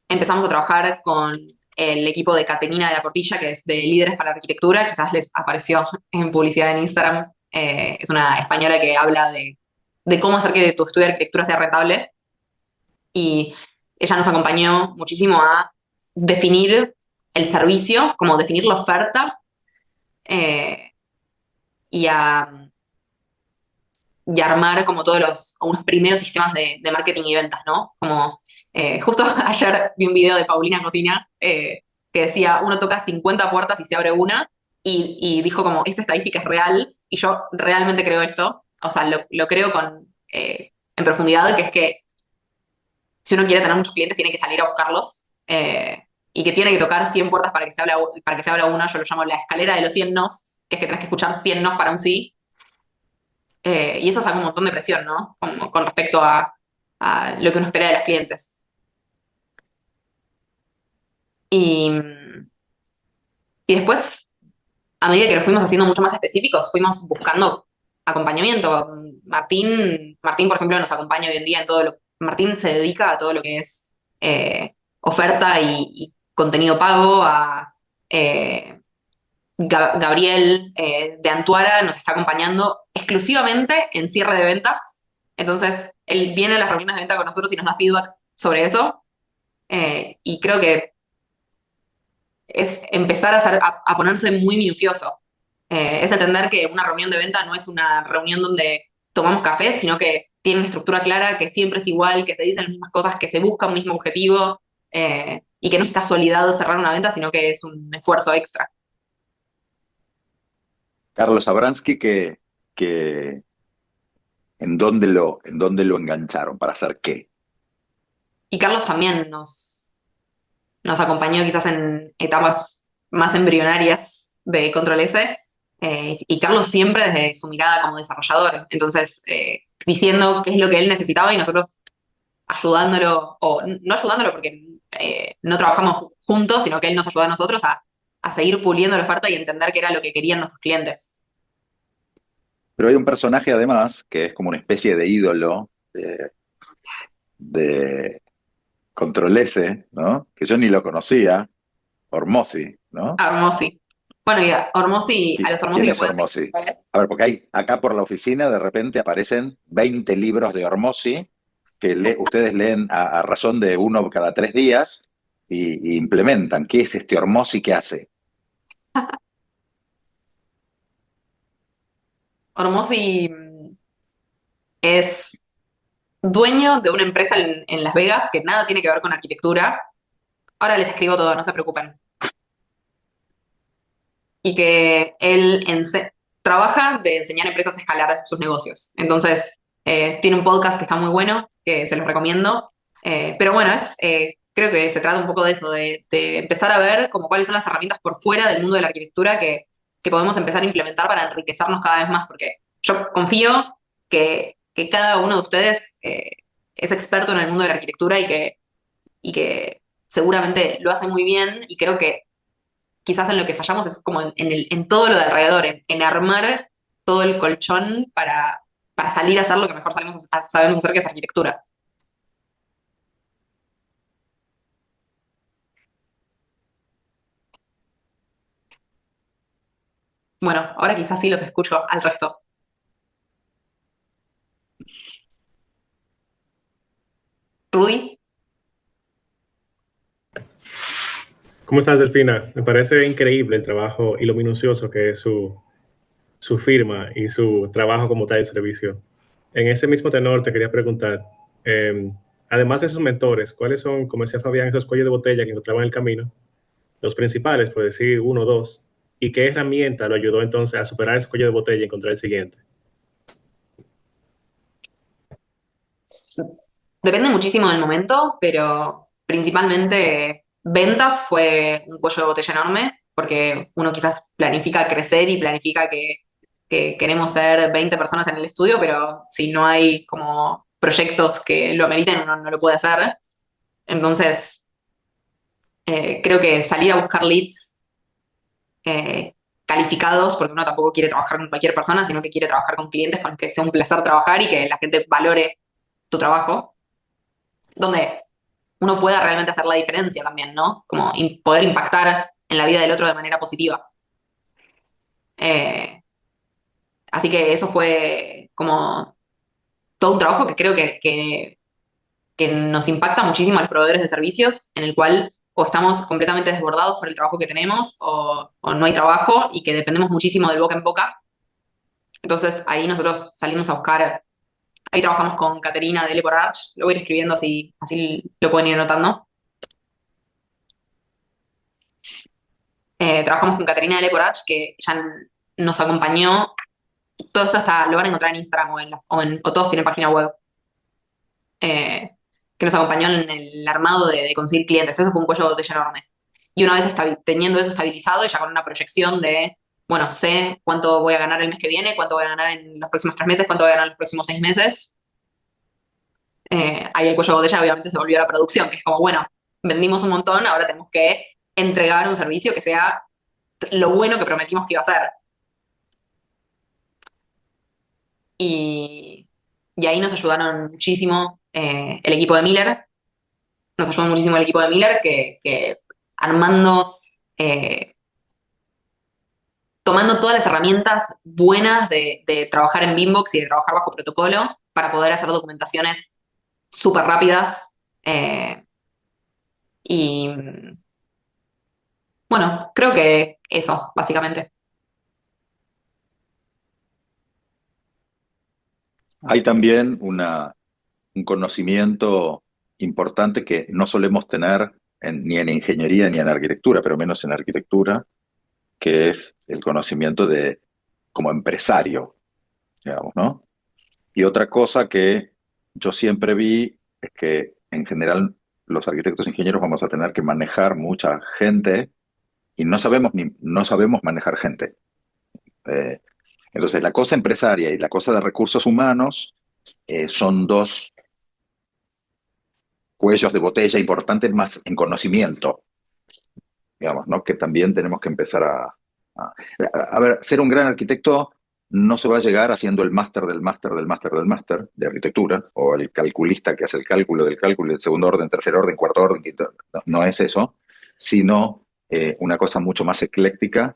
empezamos a trabajar con el equipo de Caterina de la Portilla, que es de Líderes para la Arquitectura, quizás les apareció en publicidad en Instagram. Es una española que habla de cómo hacer que tu estudio de arquitectura sea rentable. Y ella nos acompañó muchísimo a definir el servicio, como definir la oferta, eh, y a armar como unos primeros sistemas de marketing y ventas, ¿no? Como justo ayer vi un video de Paulina Cocina, que decía, uno toca 50 puertas y se abre una, y dijo como, esta estadística es real, y yo realmente creo esto, o sea, lo creo en profundidad, que es que si uno quiere tener muchos clientes, tiene que salir a buscarlos, y que tiene que tocar 100 puertas para que se abra una. Yo lo llamo la escalera de los 100 nos, que es que tenés que escuchar 100 nos para un sí. Y eso saca un montón de presión, ¿no? Con respecto a lo que uno espera de los clientes. Y, y después, a medida que lo fuimos haciendo mucho más específicos, fuimos buscando acompañamiento. Martín, por ejemplo, nos acompaña hoy en día en todo lo. Martín se dedica a todo lo que es oferta y contenido pago, eh, Gabriel de Antuara nos está acompañando exclusivamente en cierre de ventas. Entonces, él viene a las reuniones de venta con nosotros y nos da feedback sobre eso. Y creo que es empezar a ponerse muy minucioso. Es entender que una reunión de venta no es una reunión donde tomamos café, sino que tiene una estructura clara, que siempre es igual, que se dicen las mismas cosas, que se busca un mismo objetivo, y que no es casualidad cerrar una venta, sino que es un esfuerzo extra. Carlos Abransky, ¿en dónde lo engancharon? ¿Para hacer qué? Y Carlos también nos acompañó quizás en etapas más embrionarias de Control S, y Carlos siempre desde su mirada como desarrollador, entonces diciendo qué es lo que él necesitaba y nosotros ayudándolo, o no ayudándolo porque no trabajamos juntos, sino que él nos ayudó a nosotros a seguir puliendo la oferta y entender qué era lo que querían nuestros clientes. Pero hay un personaje además que es como una especie de ídolo de Control S, ¿no? Que yo ni lo conocía, Hormozi, ¿no? A Hormozi. Bueno, y a Hormozi, a los Hormozi ¿Quién lo es pueden Hormozi? seguir ustedes. A ver, porque acá por la oficina de repente aparecen 20 libros de Hormozi que ustedes leen a razón de uno cada 3 días y implementan. ¿Qué es este Hormozi que hace? Hormozi es dueño de una empresa en Las Vegas que nada tiene que ver con arquitectura. Ahora les escribo todo, no se preocupen. Y que él trabaja de enseñar a empresas a escalar sus negocios. Entonces, tiene un podcast que está muy bueno, que se los recomiendo. Pero bueno, creo que se trata un poco de eso, de empezar a ver como cuáles son las herramientas por fuera del mundo de la arquitectura que podemos empezar a implementar para enriquecernos cada vez más, porque yo confío que cada uno de ustedes es experto en el mundo de la arquitectura y que seguramente lo hace muy bien, y creo que quizás en lo que fallamos es como en todo lo de alrededor, en armar todo el colchón para salir a hacer lo que mejor sabemos hacer, que es arquitectura. Bueno, ahora quizás sí los escucho al resto. Rudy. ¿Cómo estás, Delfina? Me parece increíble el trabajo y lo minucioso que es su firma y su trabajo como tal de servicio. En ese mismo tenor te quería preguntar, además de sus mentores, ¿cuáles son, como decía Fabián, esos cuellos de botella que encontraban en el camino? Los principales, por decir uno o dos. ¿Y qué herramienta lo ayudó entonces a superar ese cuello de botella y encontrar el siguiente? Depende muchísimo del momento, pero principalmente ventas fue un cuello de botella enorme, porque uno quizás planifica crecer y planifica que queremos ser 20 personas en el estudio, pero si no hay como proyectos que lo ameriten, uno no lo puede hacer. Entonces, creo que salir a buscar leads calificados, porque uno tampoco quiere trabajar con cualquier persona, sino que quiere trabajar con clientes con los que sea un placer trabajar y que la gente valore tu trabajo, donde uno pueda realmente hacer la diferencia también, ¿no? Como poder impactar en la vida del otro de manera positiva. Eh, Así que eso fue como todo un trabajo que creo que nos impacta muchísimo a los proveedores de servicios, en el cual o estamos completamente desbordados por el trabajo que tenemos o no hay trabajo y que dependemos muchísimo del boca en boca. Entonces ahí nosotros salimos a buscar, ahí trabajamos con Caterina de Le por Arch, lo voy a ir escribiendo así lo pueden ir anotando. Trabajamos con Caterina de Le por Arch, que ya nos acompañó. Todo eso lo van a encontrar en Instagram o todos tienen página web. Que nos acompañó en el armado de conseguir clientes. Eso fue un cuello de botella enorme. Y una vez teniendo eso estabilizado y ya con una proyección de, bueno, sé cuánto voy a ganar el mes que viene, cuánto voy a ganar en los próximos 3 meses, cuánto voy a ganar en los próximos 6 meses, ahí el cuello de botella obviamente se volvió a la producción, que es como, bueno, vendimos un montón, ahora tenemos que entregar un servicio que sea lo bueno que prometimos que iba a ser. Y ahí nos ayudaron muchísimo el equipo de Miller. Nos ayudó muchísimo el equipo de Miller que armando, tomando todas las herramientas buenas de trabajar en Beambox y de trabajar bajo protocolo para poder hacer documentaciones súper rápidas. Y bueno, creo que eso, básicamente. Hay también un conocimiento importante que no solemos tener ni en ingeniería ni en arquitectura, pero menos en arquitectura, que es el conocimiento de como empresario, digamos, ¿no? Y otra cosa que yo siempre vi es que en general los arquitectos e ingenieros vamos a tener que manejar mucha gente y no sabemos manejar gente. Eh, entonces, la cosa empresaria y la cosa de recursos humanos son dos cuellos de botella importantes más en conocimiento, digamos, ¿no? Que también tenemos que empezar a ver, ser un gran arquitecto no se va a llegar haciendo el máster del máster del máster del máster de arquitectura, o el calculista que hace el cálculo del cálculo, el segundo orden, tercer orden, cuarto orden, quinto, no es eso, sino una cosa mucho más ecléctica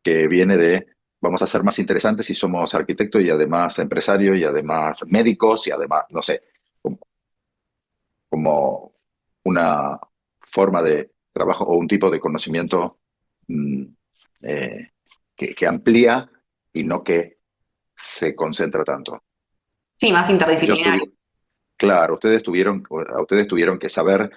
que viene de, vamos a ser más interesantes si somos arquitectos y además empresarios y además médicos y además, no sé, como una forma de trabajo o un tipo de conocimiento mm, que amplía y no que se concentra tanto. Sí, más interdisciplinario. Claro, ustedes tuvieron que saber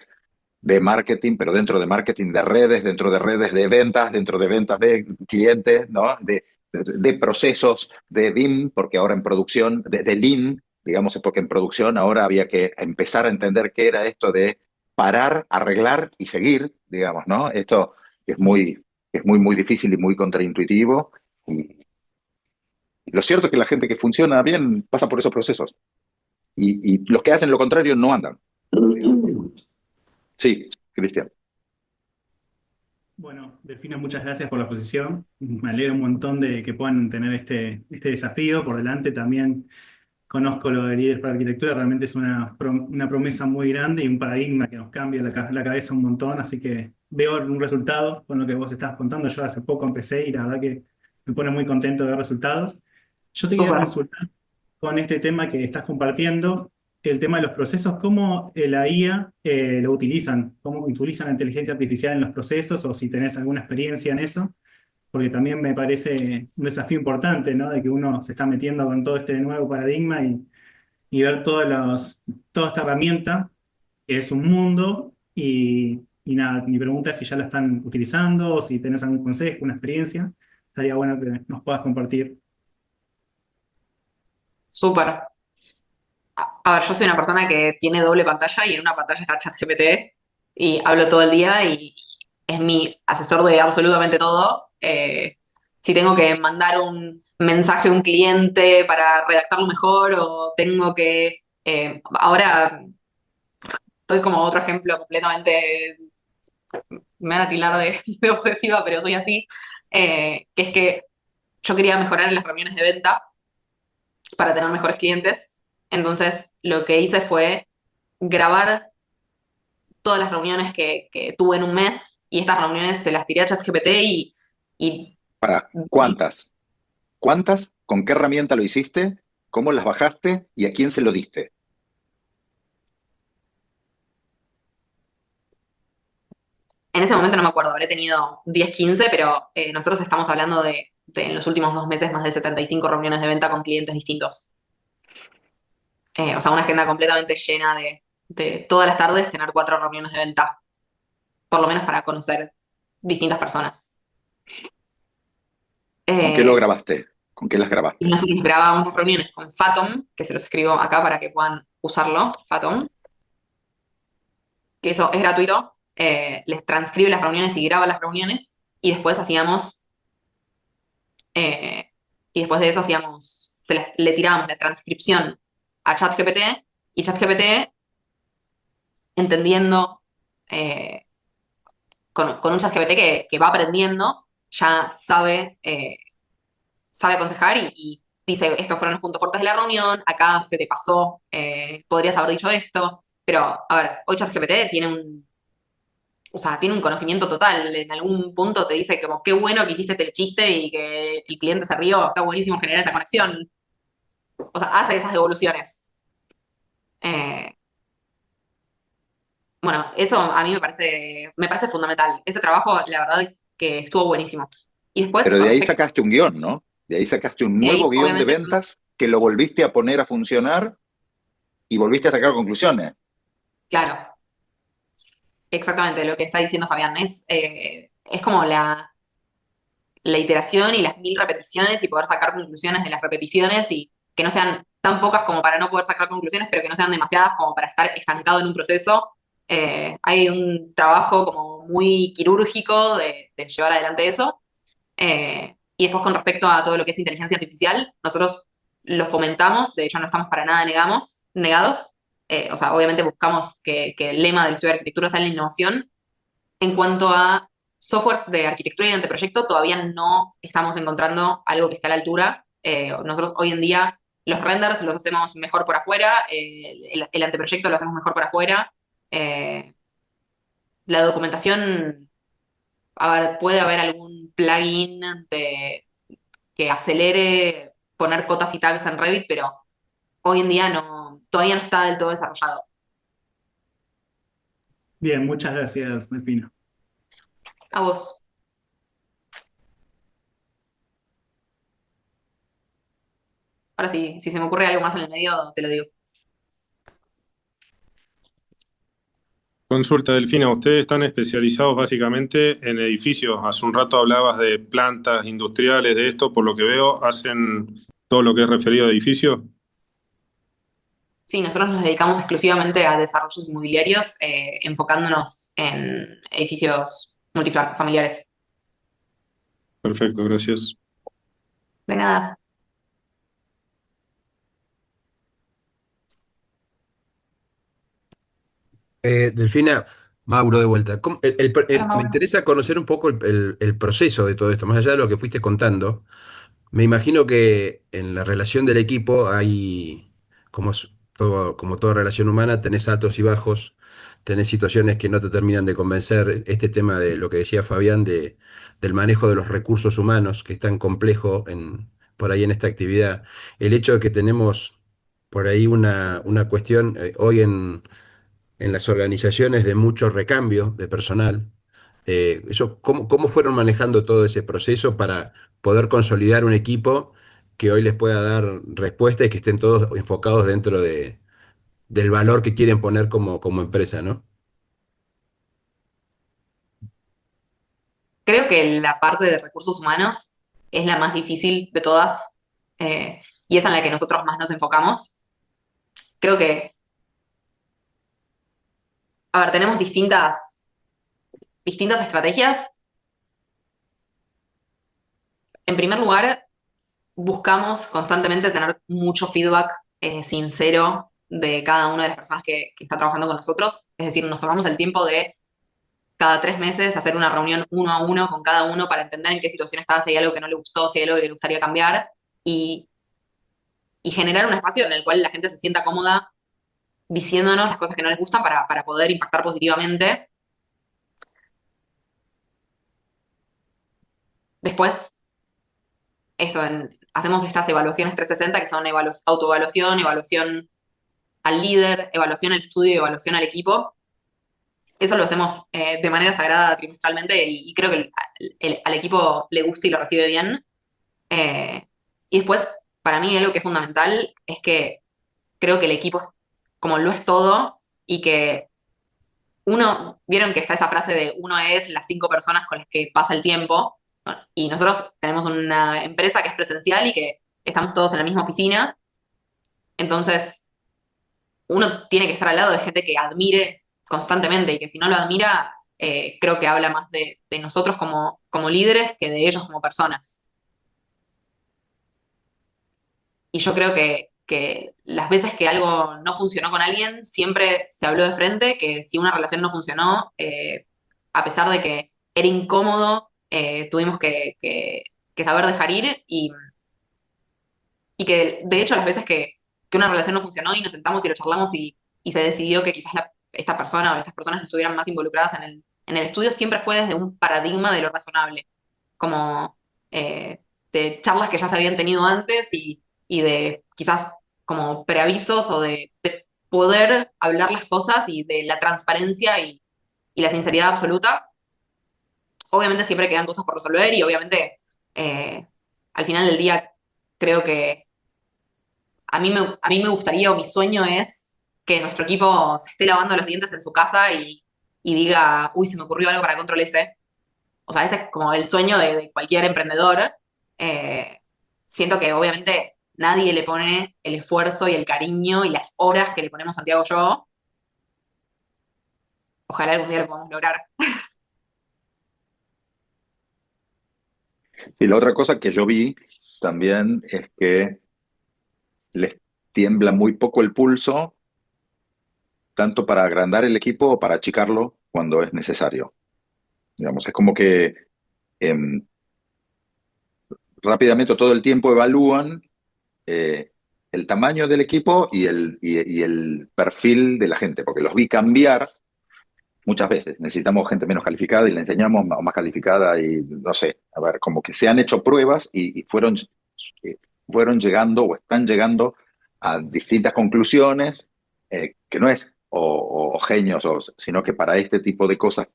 de marketing, pero dentro de marketing de redes de ventas, dentro de ventas de clientes, ¿no? De procesos de BIM, porque ahora en producción, de Lean, digamos, porque en producción ahora había que empezar a entender qué era esto de parar, arreglar y seguir, digamos, ¿no? Esto muy difícil y muy contraintuitivo. Y lo cierto es que la gente que funciona bien pasa por esos procesos. Y los que hacen lo contrario no andan. Sí, Cristian. Bueno, Delfina, muchas gracias por la exposición. Me alegro un montón de que puedan tener este desafío por delante. También conozco lo de Líderes para Arquitectura, realmente es una promesa muy grande y un paradigma que nos cambia la cabeza un montón, así que veo un resultado con lo que vos estás contando. Yo hace poco empecé y la verdad que me pone muy contento de ver resultados. Yo te quería Súper. consultar con este tema que estás compartiendo, el tema de los procesos, ¿cómo la IA lo utilizan? ¿Cómo utilizan la inteligencia artificial en los procesos o si tenés alguna experiencia en eso? Porque también me parece un desafío importante, ¿no? De que uno se está metiendo con todo este nuevo paradigma y ver toda esta herramienta, que es un mundo, y nada, mi pregunta es si ya la están utilizando o si tenés algún consejo, una experiencia. Estaría bueno que nos puedas compartir. Súper. A ver, yo soy una persona que tiene doble pantalla y en una pantalla está ChatGPT y hablo todo el día y es mi asesor de absolutamente todo. Si tengo que mandar un mensaje a un cliente para redactarlo mejor o tengo que... ahora doy como otro ejemplo completamente, me van a tildar de obsesiva, pero soy así, que es que yo quería mejorar en las reuniones de venta para tener mejores clientes. Entonces, lo que hice fue grabar todas las reuniones que tuve en un mes y estas reuniones se las tiré a ChatGPT y Para, ¿cuántas? ¿Cuántas? ¿Con qué herramienta lo hiciste? ¿Cómo las bajaste? ¿Y a quién se lo diste? en ese momento no me acuerdo, habré tenido 10 15 pero nosotros estamos hablando de en los últimos 2 meses más de 75 reuniones de venta con clientes distintos. O sea, una agenda completamente llena de todas las tardes tener 4 reuniones de venta, por lo menos para conocer distintas personas. ¿Con qué lo Eh, grabaste? ¿Con qué las y grabaste? nosotros grabábamos las reuniones con Fathom, que se los escribo acá para que puedan usarlo, Fathom, que eso es gratuito. Les transcribe las reuniones y graba las reuniones y después hacíamos, eh, y después de eso hacíamos, le tirábamos la transcripción a ChatGPT y ChatGPT entendiendo eh, con un ChatGPT que va aprendiendo, ya sabe aconsejar y dice, estos fueron los puntos fuertes de la reunión, acá se te pasó, podrías haber dicho esto, pero a ver, hoy ChatGPT o sea, tiene un conocimiento total, en algún punto te dice como, qué bueno que hiciste este chiste y que el cliente se rió, está buenísimo generar esa conexión, o sea, hace esas devoluciones. Eh, bueno, eso a mí me parece fundamental. Ese trabajo, la verdad, que estuvo buenísimo. Y después, Pero con de ahí respecto, sacaste un guión, ¿no? De ahí sacaste un de ahí, nuevo guión de obviamente, fuimos. ventas que lo volviste a poner a funcionar y volviste a sacar conclusiones. Claro, exactamente lo que está diciendo Fabián. Es como la iteración y las 1000 repeticiones y poder sacar conclusiones de las repeticiones y que no sean tan pocas como para no poder sacar conclusiones, pero que no sean demasiadas como para estar estancado en un proceso. Hay un trabajo como muy quirúrgico de llevar adelante eso. Y después con respecto a todo lo que es inteligencia artificial, nosotros lo fomentamos, de hecho no estamos para nada negados. O sea, obviamente buscamos que el lema del estudio de arquitectura sea la innovación. En cuanto a softwares de arquitectura y de anteproyecto, todavía no estamos encontrando algo que esté a la altura. Nosotros hoy en día los renders los hacemos mejor por afuera, el anteproyecto lo hacemos mejor por afuera. Eh, la documentación, a ver, puede haber algún plugin que acelere poner cotas y tags en Revit, pero hoy en día todavía no está del todo desarrollado. Bien, muchas gracias, Delfina. A vos. Ahora sí, si se me ocurre algo más en el medio, te lo digo. Consulta, Delfina, ustedes están especializados básicamente en edificios. Hace un rato hablabas de plantas industriales, de esto, por lo que veo, hacen todo lo que es referido a edificios. Sí, nosotros nos dedicamos exclusivamente a desarrollos inmobiliarios, enfocándonos en edificios multifamiliares. Perfecto, gracias. De nada. Delfina, Mauro de vuelta. Hola, Me Mauro. interesa conocer un poco el proceso de todo esto, más allá de lo que fuiste contando. Me imagino que en la relación del equipo hay, como toda relación humana, tenés altos y bajos, tenés situaciones que no te terminan de convencer. Este tema de lo que decía Fabián, del manejo de los recursos humanos, que es tan complejo por ahí en esta actividad. El hecho de que tenemos por ahí una cuestión hoy en las organizaciones de mucho recambio de personal. ¿Cómo fueron manejando todo ese proceso para poder consolidar un equipo que hoy les pueda dar respuesta y que estén todos enfocados dentro del valor que quieren poner como empresa, ¿no? Creo que la parte de recursos humanos es la más difícil de todas, y es en la que nosotros más nos enfocamos. Creo que, a ver, tenemos distintas estrategias. En primer lugar, buscamos constantemente tener mucho feedback sincero de cada una de las personas que está trabajando con nosotros. Es decir, nos tomamos el tiempo de cada 3 meses hacer una reunión uno a uno con cada uno para entender en qué situación estaba, si hay algo que no le gustó, si hay algo que le gustaría cambiar y, y generar un espacio en el cual la gente se sienta cómoda diciéndonos las cosas que no les gustan para poder impactar positivamente. Después, hacemos estas evaluaciones 360 que son autoevaluación, evaluación al líder, evaluación al estudio y evaluación al equipo. Eso lo hacemos de manera sagrada trimestralmente y creo que al equipo le gusta y lo recibe bien. Y después, para mí, algo que es fundamental es que creo que el equipo, como lo es todo, y que vieron que está esta frase de uno es las 5 personas con las que pasa el tiempo, ¿no? Y nosotros tenemos una empresa que es presencial y que estamos todos en la misma oficina, entonces uno tiene que estar al lado de gente que admire constantemente y que si no lo admira, creo que habla más de nosotros como líderes que de ellos como personas. Y yo creo que las veces que algo no funcionó con alguien, siempre se habló de frente, que si una relación no funcionó, a pesar de que era incómodo, tuvimos que saber dejar ir y que de hecho las veces que una relación no funcionó y nos sentamos y lo charlamos y se decidió que quizás esta persona o estas personas no estuvieran más involucradas en el estudio, siempre fue desde un paradigma de lo razonable, como de charlas que ya se habían tenido antes y de quizás como preavisos o de poder hablar las cosas y de la transparencia y la sinceridad absoluta. Obviamente siempre quedan cosas por resolver y obviamente al final del día creo que a mí me gustaría o mi sueño es que nuestro equipo se esté lavando los dientes en su casa y diga, uy, se me ocurrió algo para Control S. O sea, ese es como el sueño de cualquier emprendedor. Eh, Siento que obviamente nadie le pone el esfuerzo y el cariño y las horas que le ponemos Santiago y yo. Ojalá algún día lo podamos lograr. Y la otra cosa que yo vi también es que les tiembla muy poco el pulso, tanto para agrandar el equipo o para achicarlo cuando es necesario. Digamos, es como que em, rápidamente todo el tiempo evalúan el tamaño del equipo y el perfil de la gente, porque los vi cambiar muchas veces. Necesitamos gente menos calificada y le enseñamos más calificada y no sé, a ver, como que se han hecho pruebas y fueron llegando o están llegando a distintas conclusiones, que no es o genios, sino que para este tipo de cosas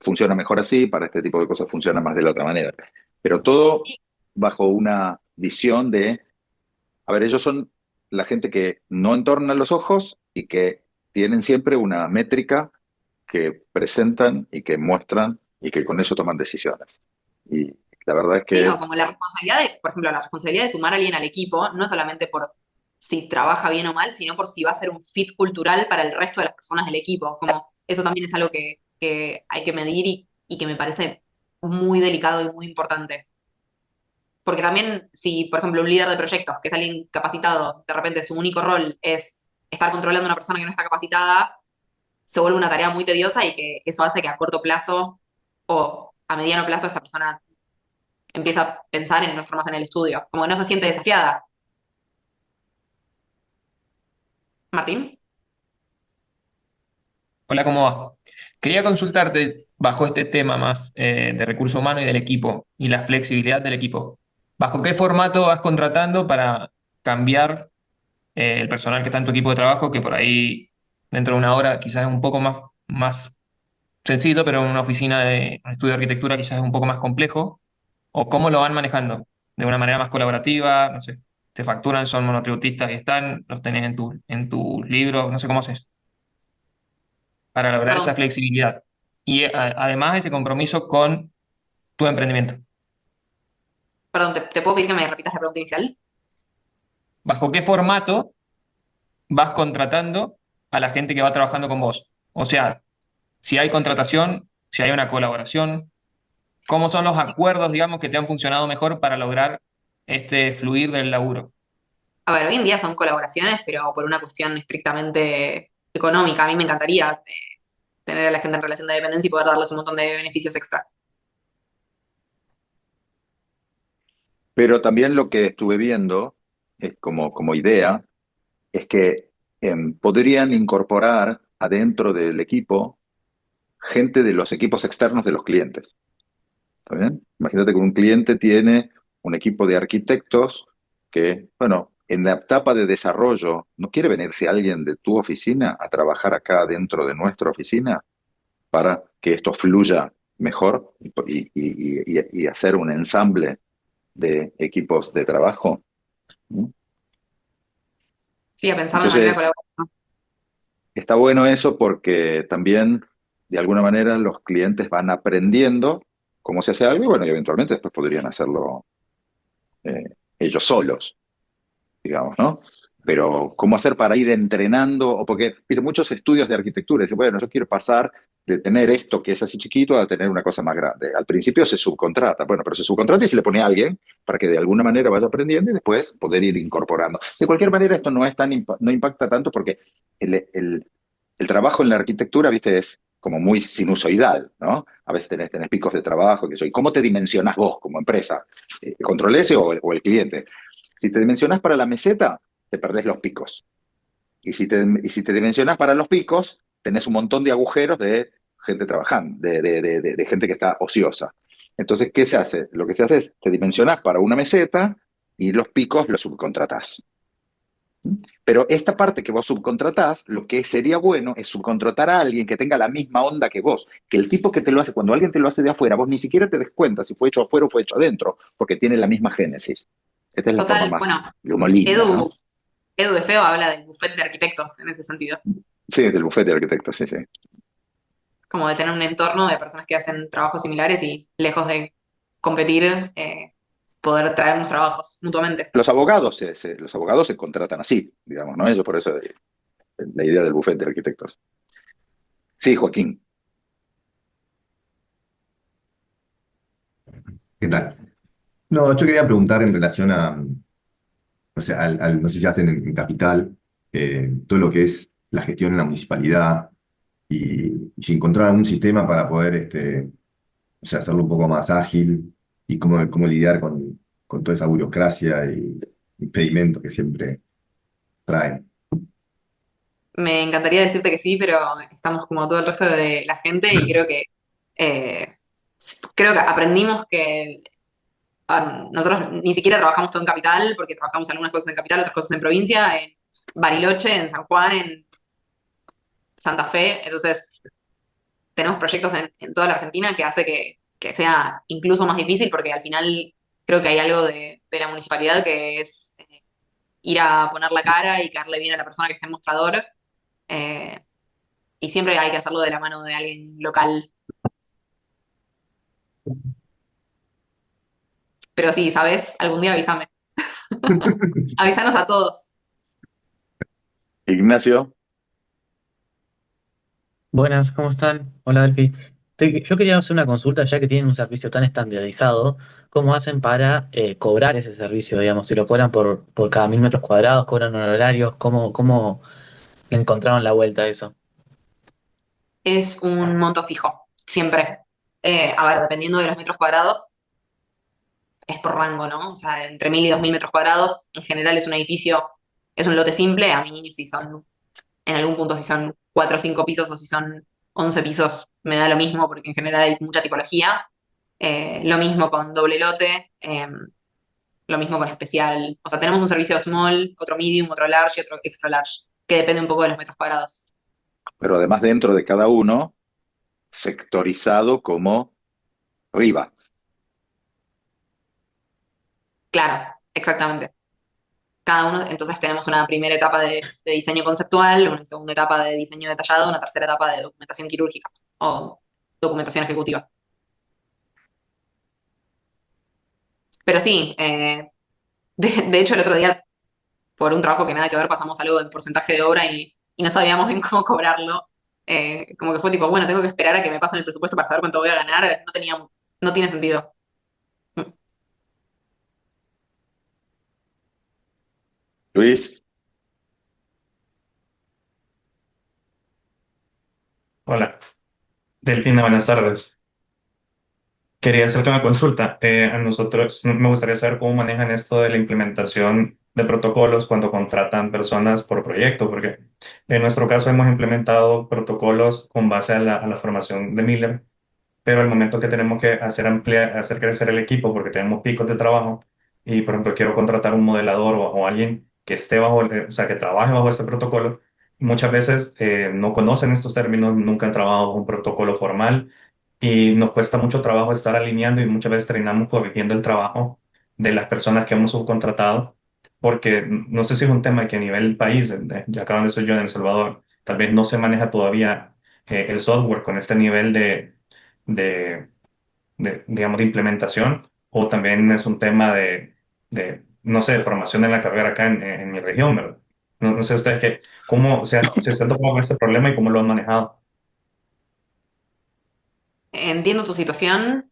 funciona mejor así, para este tipo de cosas funciona más de la otra manera. Pero todo bajo una visión de, a ver, ellos son la gente que no entorna los ojos y que tienen siempre una métrica que presentan y que muestran y que con eso toman decisiones. Y la verdad es Sí, que no, como la responsabilidad por ejemplo, la responsabilidad de sumar a alguien al equipo, no solamente por si trabaja bien o mal, sino por si va a ser un fit cultural para el resto de las personas del equipo. Como eso también es algo que hay que medir y que me parece muy delicado y muy importante. Porque también, si, por ejemplo, un líder de proyectos, que es alguien capacitado, de repente su único rol es estar controlando a una persona que no está capacitada, se vuelve una tarea muy tediosa y que eso hace que a corto plazo o a mediano plazo esta persona empieza a pensar en no estar más en el estudio, como que no se siente desafiada. Martín. Hola, ¿cómo va? Quería consultarte bajo este tema más de recurso humano y del equipo y la flexibilidad del equipo. ¿Bajo qué formato vas contratando para cambiar el personal que está en tu equipo de trabajo, que por ahí dentro de una hora quizás es un poco más sencillo, pero en una oficina de un estudio de arquitectura quizás es un poco más complejo? ¿O cómo lo van manejando? ¿De una manera más colaborativa? No sé, te facturan, son monotributistas y están, los tenés en tus libros, no sé cómo haces para lograr esa Perdón, flexibilidad. Y además ese compromiso con tu emprendimiento. perdón, ¿te puedo pedir que me repitas la pregunta inicial? ¿Bajo qué formato vas contratando a la gente que va trabajando con vos? O sea, si hay contratación, si hay una colaboración, ¿cómo son los acuerdos, digamos, que te han funcionado mejor para lograr este fluir del laburo? A ver, hoy en día son colaboraciones, pero por una cuestión estrictamente económica. A mí me encantaría tener a la gente en relación de dependencia y poder darles un montón de beneficios extra. Pero también lo que estuve viendo, como idea, es que podrían incorporar adentro del equipo gente de los equipos externos de los clientes. ¿Está bien? Imagínate que un cliente tiene un equipo de arquitectos que, bueno, en la etapa de desarrollo, ¿no quiere venirse alguien de tu oficina a trabajar acá dentro de nuestra oficina para que esto fluya mejor y hacer un ensamble de equipos de trabajo? ¿Mm? Sí, a pensar de manera Entonces, colaborativa. está bueno eso porque también, de alguna manera, los clientes van aprendiendo cómo se hace algo y, bueno, y eventualmente después podrían hacerlo eh, ellos solos, digamos, ¿no? Pero ¿cómo hacer para ir entrenando? O porque mire, muchos estudios de arquitectura dicen, bueno, yo quiero pasar de tener esto que es así chiquito a tener una cosa más grande. Al principio se subcontrata, bueno, pero se subcontrata y se le pone a alguien para que de alguna manera vaya aprendiendo y después poder ir incorporando. De cualquier manera, esto no es no impacta tanto porque el trabajo en la arquitectura, viste, es como muy sinusoidal, ¿no? A veces tenés picos de trabajo, que soy. ¿Cómo te dimensionás vos como empresa? ¿Control S o el cliente? Si te dimensionás para la meseta, te perdés los picos. Y si te dimensionás para los picos, tenés un montón de agujeros de gente trabajando, de gente que está ociosa. Entonces, ¿qué se hace? Lo que se hace es, te dimensionás para una meseta y los picos los subcontratás. Pero esta parte que vos subcontratás, lo que sería bueno es subcontratar a alguien que tenga la misma onda que vos. Que el tipo que te lo hace, cuando alguien te lo hace de afuera, vos ni siquiera te des cuenta si fue hecho afuera o fue hecho adentro, porque tiene la misma génesis. Esta es la forma Total, más bueno, como linda, ¿no? Edu de Feo habla del buffet de arquitectos en ese sentido, Sí, es del bufete de arquitectos, sí, sí. como de tener un entorno de personas que hacen trabajos similares y lejos de competir, poder traernos trabajos mutuamente. Los abogados se contratan así, digamos, ¿no? Eso por eso la idea del bufete de arquitectos. Sí, Joaquín. ¿Qué tal? No, yo quería preguntar en relación a, o sea, no sé si hacen en Capital, todo lo que es la gestión en la municipalidad y si encontraran un sistema para poder, o sea, hacerlo un poco más ágil y cómo lidiar con toda esa burocracia y impedimentos que siempre traen. Me encantaría decirte que sí, pero estamos como todo el resto de la gente y eh, creo que aprendimos que nosotros ni siquiera trabajamos todo en capital, porque trabajamos algunas cosas en capital, otras cosas en provincia, en Bariloche, en San Juan, en Santa Fe. Entonces, tenemos proyectos en toda la Argentina que hace que sea incluso más difícil, porque al final creo que hay algo de la municipalidad que es ir a poner la cara y caerle bien a la persona que está en mostrador. eh, y siempre hay que hacerlo de la mano de alguien local. Pero sí, ¿sabes? Algún día avísame. Avísanos a todos. Ignacio. Buenas, ¿cómo están? Hola, Delphi. Yo quería hacer una consulta, ya que tienen un servicio tan estandarizado, ¿cómo hacen para cobrar ese servicio, digamos? Si lo cobran por cada 1000 metros cuadrados, cobran honorarios, ¿cómo le encontraron la vuelta a eso? Es un monto fijo, siempre. A ver, dependiendo de los metros cuadrados, es por rango, ¿no? O sea, entre 1000 y 2000 metros cuadrados, en general es un edificio, es un lote simple. A mí, si son, en algún punto, si son 4 o 5 pisos o si son 11 pisos, me da lo mismo, porque en general hay mucha tipología. Lo mismo con doble lote, lo mismo con especial. O sea, tenemos un servicio small, otro medium, otro large y otro extra large, que depende un poco de los metros cuadrados. Pero además dentro de cada uno, sectorizado como RIVA. Claro, exactamente. Cada uno, entonces tenemos una primera etapa de diseño conceptual, una segunda etapa de diseño detallado, una tercera etapa de documentación quirúrgica o documentación ejecutiva. Pero sí, de hecho el otro día, por un trabajo que nada que ver, pasamos algo del porcentaje de obra y no sabíamos bien cómo cobrarlo. Como que fue tipo, bueno, tengo que esperar a que me pasen el presupuesto para saber cuánto voy a ganar. No tiene sentido. Luis, Hola, Delfina, buenas tardes. Quería hacerte una consulta. A nosotros me gustaría saber cómo manejan esto de la implementación de protocolos cuando contratan personas por proyecto, porque en nuestro caso hemos implementado protocolos con base a la formación de Miller, pero al momento que tenemos que hacer crecer el equipo porque tenemos picos de trabajo y, por ejemplo, quiero contratar un modelador o alguien que esté o sea, que trabaje bajo este protocolo, muchas veces no conocen estos términos, nunca han trabajado bajo un protocolo formal y nos cuesta mucho trabajo estar alineando y muchas veces terminamos corrigiendo el trabajo de las personas que hemos subcontratado, porque no sé si es un tema que a nivel país, ya acá donde soy yo en El Salvador, tal vez no se maneja todavía el software con este nivel de, digamos, de implementación, o también es un tema no sé, de formación en la carrera acá en mi región, ¿verdad? No sé ustedes cómo se han topado con este problema y cómo lo han manejado. Entiendo tu situación.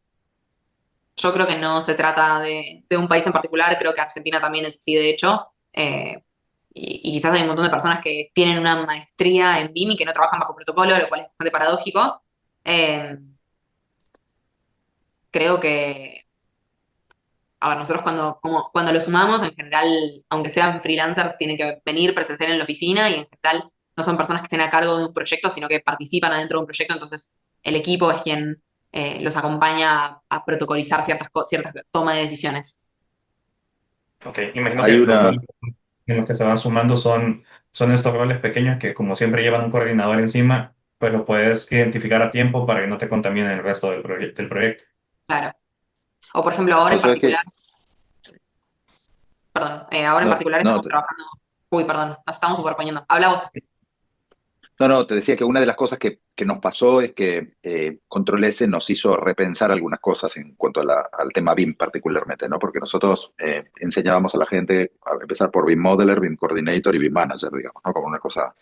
Yo creo que no se trata de un país en particular, creo que Argentina también es así, de hecho. Y quizás hay un montón de personas que tienen una maestría en BIM y que no trabajan bajo protocolo, lo cual es bastante paradójico. Eh, Creo que, a ver, nosotros cuando lo sumamos, en general, aunque sean freelancers, tienen que venir presencial en la oficina y en general no son personas que estén a cargo de un proyecto, sino que participan adentro de un proyecto, entonces el equipo es quien los acompaña a protocolizar ciertas tomas de decisiones. Ok, imagino hay que los una, roles en los que se van sumando son estos roles pequeños que como siempre llevan un coordinador encima, pues lo puedes identificar a tiempo para que no te contamine el resto del proyecto. Claro. O por ejemplo, ahora en vos sabés particular, que, perdón, ahora en no, particular no, estamos trabajando. Uy, perdón, nos estamos superponiendo. Habla vos. no, te decía que una de las cosas que nos pasó es que Control S nos hizo repensar algunas cosas en cuanto a al tema BIM particularmente, ¿no? Porque nosotros enseñábamos a la gente a empezar por BIM Modeler, BIM Coordinator y BIM Manager, digamos, ¿no? Como una cosa.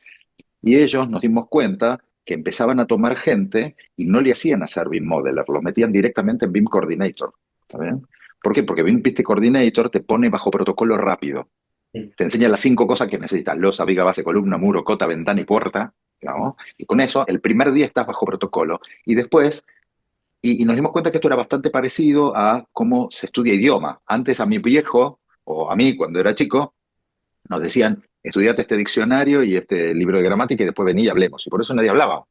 Y ellos nos dimos cuenta que empezaban a tomar gente y no le hacían hacer BIM Modeler, los metían directamente en BIM Coordinator, ¿está bien? ¿Por qué? Porque BIM Piste Coordinator te pone bajo protocolo rápido. Te enseña las 5 cosas que necesitas: losa, viga, base, columna, muro, cota, ventana y puerta, digamos. Y con eso, el primer día estás bajo protocolo. Y después, y nos dimos cuenta que esto era bastante parecido a cómo se estudia idioma. Antes a mi viejo, o a mí cuando era chico, nos decían, estudiate este diccionario y este libro de gramática y después vení y hablemos. Y por eso nadie hablaba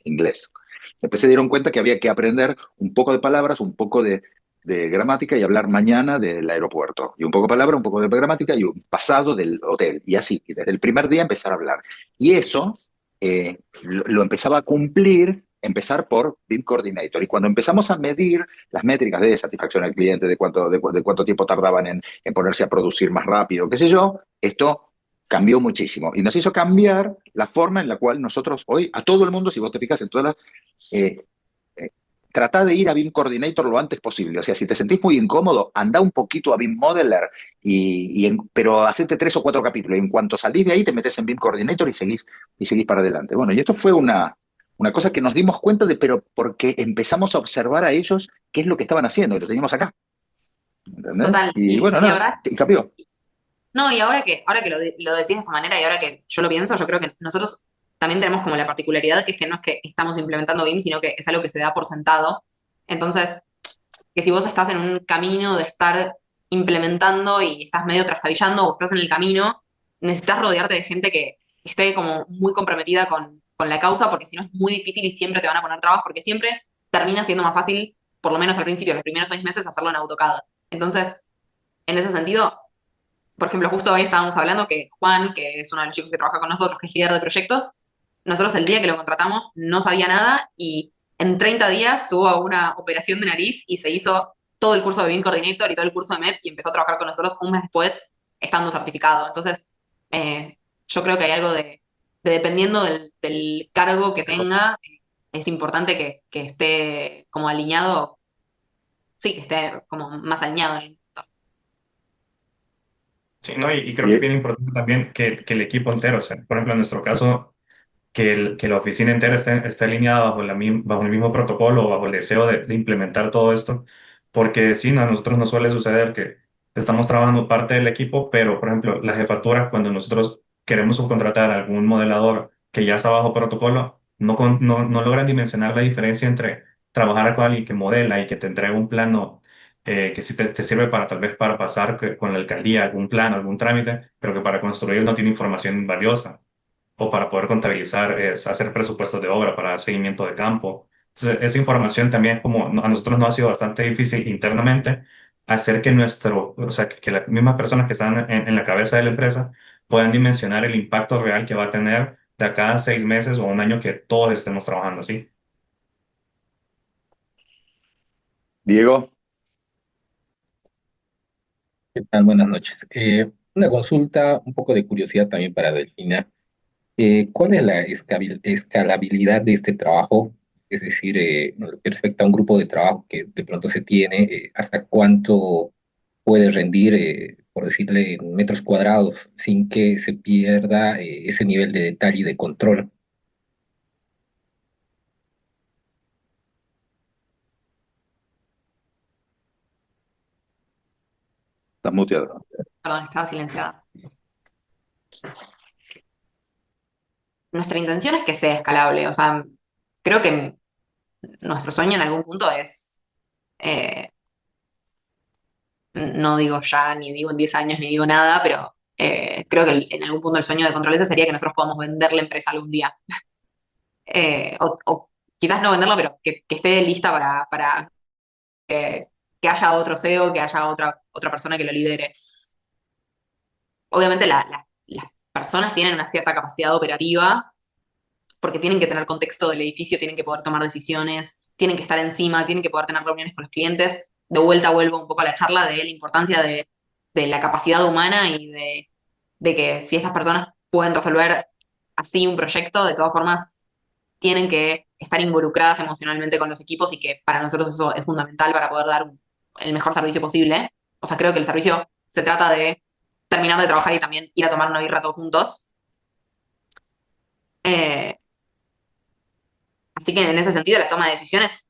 inglés. Después se dieron cuenta que había que aprender un poco de palabras, un poco de gramática y hablar mañana del aeropuerto. Y un poco de palabra, un poco de gramática y un pasado del hotel. Y así, y desde el primer día empezar a hablar. Y eso lo empezaba a cumplir, empezar por BIM Coordinator. Y cuando empezamos a medir las métricas de satisfacción al cliente, de cuánto tiempo tardaban en ponerse a producir más rápido, qué sé yo, esto cambió muchísimo y nos hizo cambiar la forma en la cual nosotros hoy, a todo el mundo, si vos te fijas en todas las... tratá de ir a BIM Coordinator lo antes posible. O sea, si te sentís muy incómodo, anda un poquito a BIM Modeler, pero hacete 3 o 4 capítulos. Y en cuanto salís de ahí, te metes en BIM Coordinator y seguís para adelante. Bueno, y esto fue una cosa que nos dimos cuenta de, pero porque empezamos a observar a ellos qué es lo que estaban haciendo, y lo teníamos acá. ¿Entendés? Total. Y Y, bueno, y nada, ahora, y cambió. no, y ahora que lo decís de esa manera y ahora que yo lo pienso, yo creo que nosotros también tenemos como la particularidad que es que no es que estamos implementando BIM, sino que es algo que se da por sentado. Entonces, que si vos estás en un camino de estar implementando y estás medio trastabillando o estás en el camino, necesitas rodearte de gente que esté como muy comprometida con la causa, porque si no es muy difícil y siempre te van a poner trabas, porque siempre termina siendo más fácil, por lo menos al principio, los primeros 6 meses, hacerlo en AutoCAD. Entonces, en ese sentido, por ejemplo, justo hoy estábamos hablando que Juan, que es uno de los chicos que trabaja con nosotros, que es líder de proyectos, nosotros el día que lo contratamos no sabía nada y en 30 días tuvo una operación de nariz y se hizo todo el curso de BIM Coordinator y todo el curso de MEP y empezó a trabajar con nosotros un mes después, estando certificado. Entonces, yo creo que hay algo de dependiendo del cargo que tenga, es importante que esté como alineado, sí, que esté como más alineado. Sí, ¿no? Y creo que es Y, bien importante también que el equipo entero, o sea, por ejemplo, en nuestro caso, que la oficina entera esté alineada bajo el mismo protocolo, bajo el deseo de implementar todo esto, porque sí, a nosotros nos suele suceder que estamos trabajando parte del equipo, pero por ejemplo, la jefatura, cuando nosotros queremos subcontratar a algún modelador que ya está bajo protocolo, no logran dimensionar la diferencia entre trabajar con alguien que modela y que te entrega un plano que sí te sirve para tal vez para pasar con la alcaldía algún plano, algún trámite, pero que para construir no tiene información valiosa, o para poder contabilizar, hacer presupuestos de obra, para dar seguimiento de campo. Entonces, esa información también es como a nosotros nos ha sido bastante difícil internamente hacer que o sea, que las mismas personas que están en la cabeza de la empresa puedan dimensionar el impacto real que va a tener de acá a 6 meses o un año que todos estemos trabajando así. Diego, ¿Qué tal? Buenas noches. Una consulta, un poco de curiosidad también para Delfina. ¿Cuál es la escalabilidad de este trabajo? Es decir, respecto a un grupo de trabajo que de pronto se tiene, ¿hasta cuánto puede rendir, por decirle, en metros cuadrados, sin que se pierda ese nivel de detalle y de control? estás muteado. Perdón, estaba silenciada. Nuestra intención es que sea escalable, o sea, creo que nuestro sueño en algún punto es, eh, no digo ya, ni digo en 10 años, ni digo nada, pero creo que en algún punto el sueño de Control S sería que nosotros podamos vender la empresa algún día. O quizás no venderla, pero que esté lista para que haya otro CEO, que haya otra persona que lo lidere. Obviamente las personas tienen una cierta capacidad operativa porque tienen que tener contexto del edificio, tienen que poder tomar decisiones, tienen que estar encima, tienen que poder tener reuniones con los clientes. De vuelta vuelvo un poco a la charla de la importancia de la capacidad humana y de que si estas personas pueden resolver así un proyecto, de todas formas tienen que estar involucradas emocionalmente con los equipos y que para nosotros eso es fundamental para poder dar el mejor servicio posible. O sea, creo que el servicio se trata de terminar de trabajar y también ir a tomar una birra todos juntos. Eh, Así que en ese sentido la toma de decisiones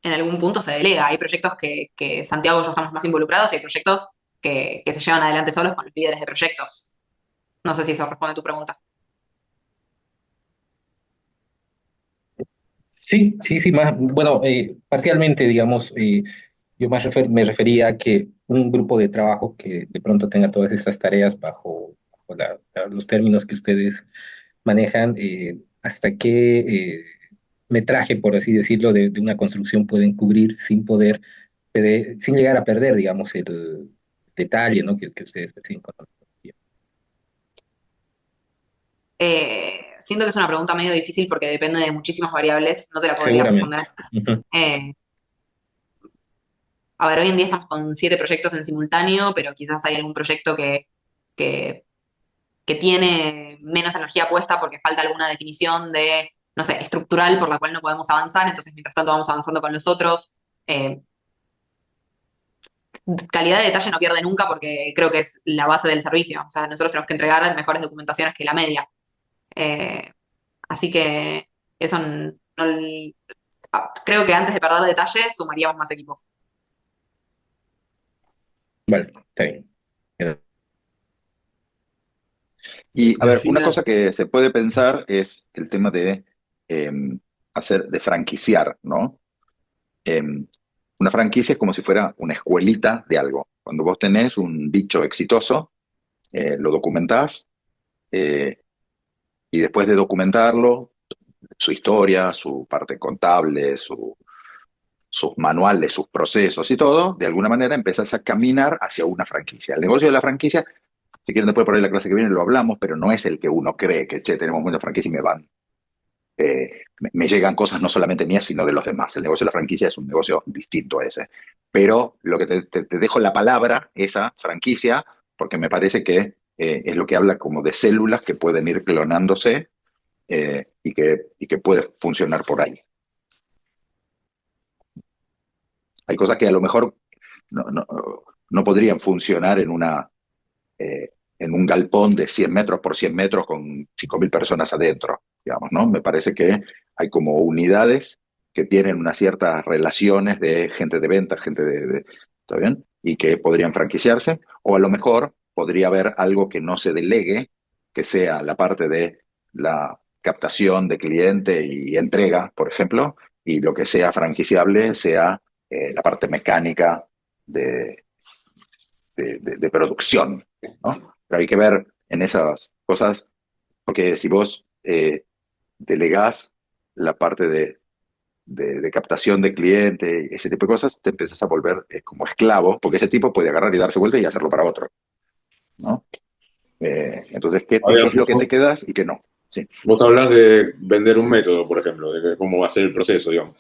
en algún punto se delega. Hay proyectos que Santiago y yo estamos más involucrados y hay proyectos que se llevan adelante solos con los líderes de proyectos. No sé si eso responde a tu pregunta. Sí, sí, sí, más, bueno, parcialmente, digamos, yo me refería a que un grupo de trabajo que de pronto tenga todas estas tareas bajo los términos que ustedes manejan, hasta qué metraje, por así decirlo, de una construcción pueden cubrir sin sin llegar a perder, digamos, el detalle, ¿no? Que ustedes persiguen con la tecnología. Siento que es una pregunta medio difícil porque depende de muchísimas variables. No te la podría Seguramente. responder. Ujú. A ver, hoy en día estamos con 7 proyectos en simultáneo, pero quizás hay algún proyecto que, que tiene menos energía puesta porque falta alguna definición de, no sé, estructural por la cual no podemos avanzar, entonces mientras tanto vamos avanzando con los otros. Calidad de detalle no pierde nunca porque creo que es la base del servicio. O sea, nosotros tenemos que entregar mejores documentaciones que la media. Eh, Así que eso creo que antes de perder detalle sumaríamos más equipo. Vale, está bien. Y a ver, una Delfina, cosa que se puede pensar es el tema de eh, de franquiciar, ¿no? Eh, una franquicia es como si fuera una escuelita de algo. Cuando vos tenés un bicho exitoso, lo documentás, eh, y después de documentarlo, su historia, su parte contable, sus manuales, sus procesos y todo, de alguna manera empezás a caminar hacia una franquicia. El negocio de la franquicia, si quieren después por ahí la clase que viene lo hablamos, pero no es el que uno cree que, che, tenemos una franquicia y me llegan cosas no solamente mías, sino de los demás. El negocio de la franquicia es un negocio distinto a ese. Pero lo que te dejo la palabra, esa franquicia, porque me parece que es lo que habla como de células que pueden ir clonándose, y que puede funcionar por ahí. Hay cosas que a lo mejor no podrían funcionar en un galpón de 100 metros por 100 metros con 5.000 personas adentro, digamos, ¿no? Me parece que hay como unidades que tienen unas ciertas relaciones de gente de venta, ¿está bien? y que podrían franquiciarse, o a lo mejor podría haber algo que no se delegue, que sea la parte de la captación de cliente y entrega, por ejemplo, y lo que sea franquiciable sea la parte mecánica de, de producción, ¿no? Pero hay que ver en esas cosas, porque si vos delegás la parte de captación de cliente, ese tipo de cosas, te empiezas a volver como esclavo, porque ese tipo puede agarrar y darse vuelta y hacerlo para otro, ¿no? Entonces, ¿qué es lo que te quedas y qué no? Sí. Vos hablás de vender un método, por ejemplo, de cómo va a ser el proceso, digamos.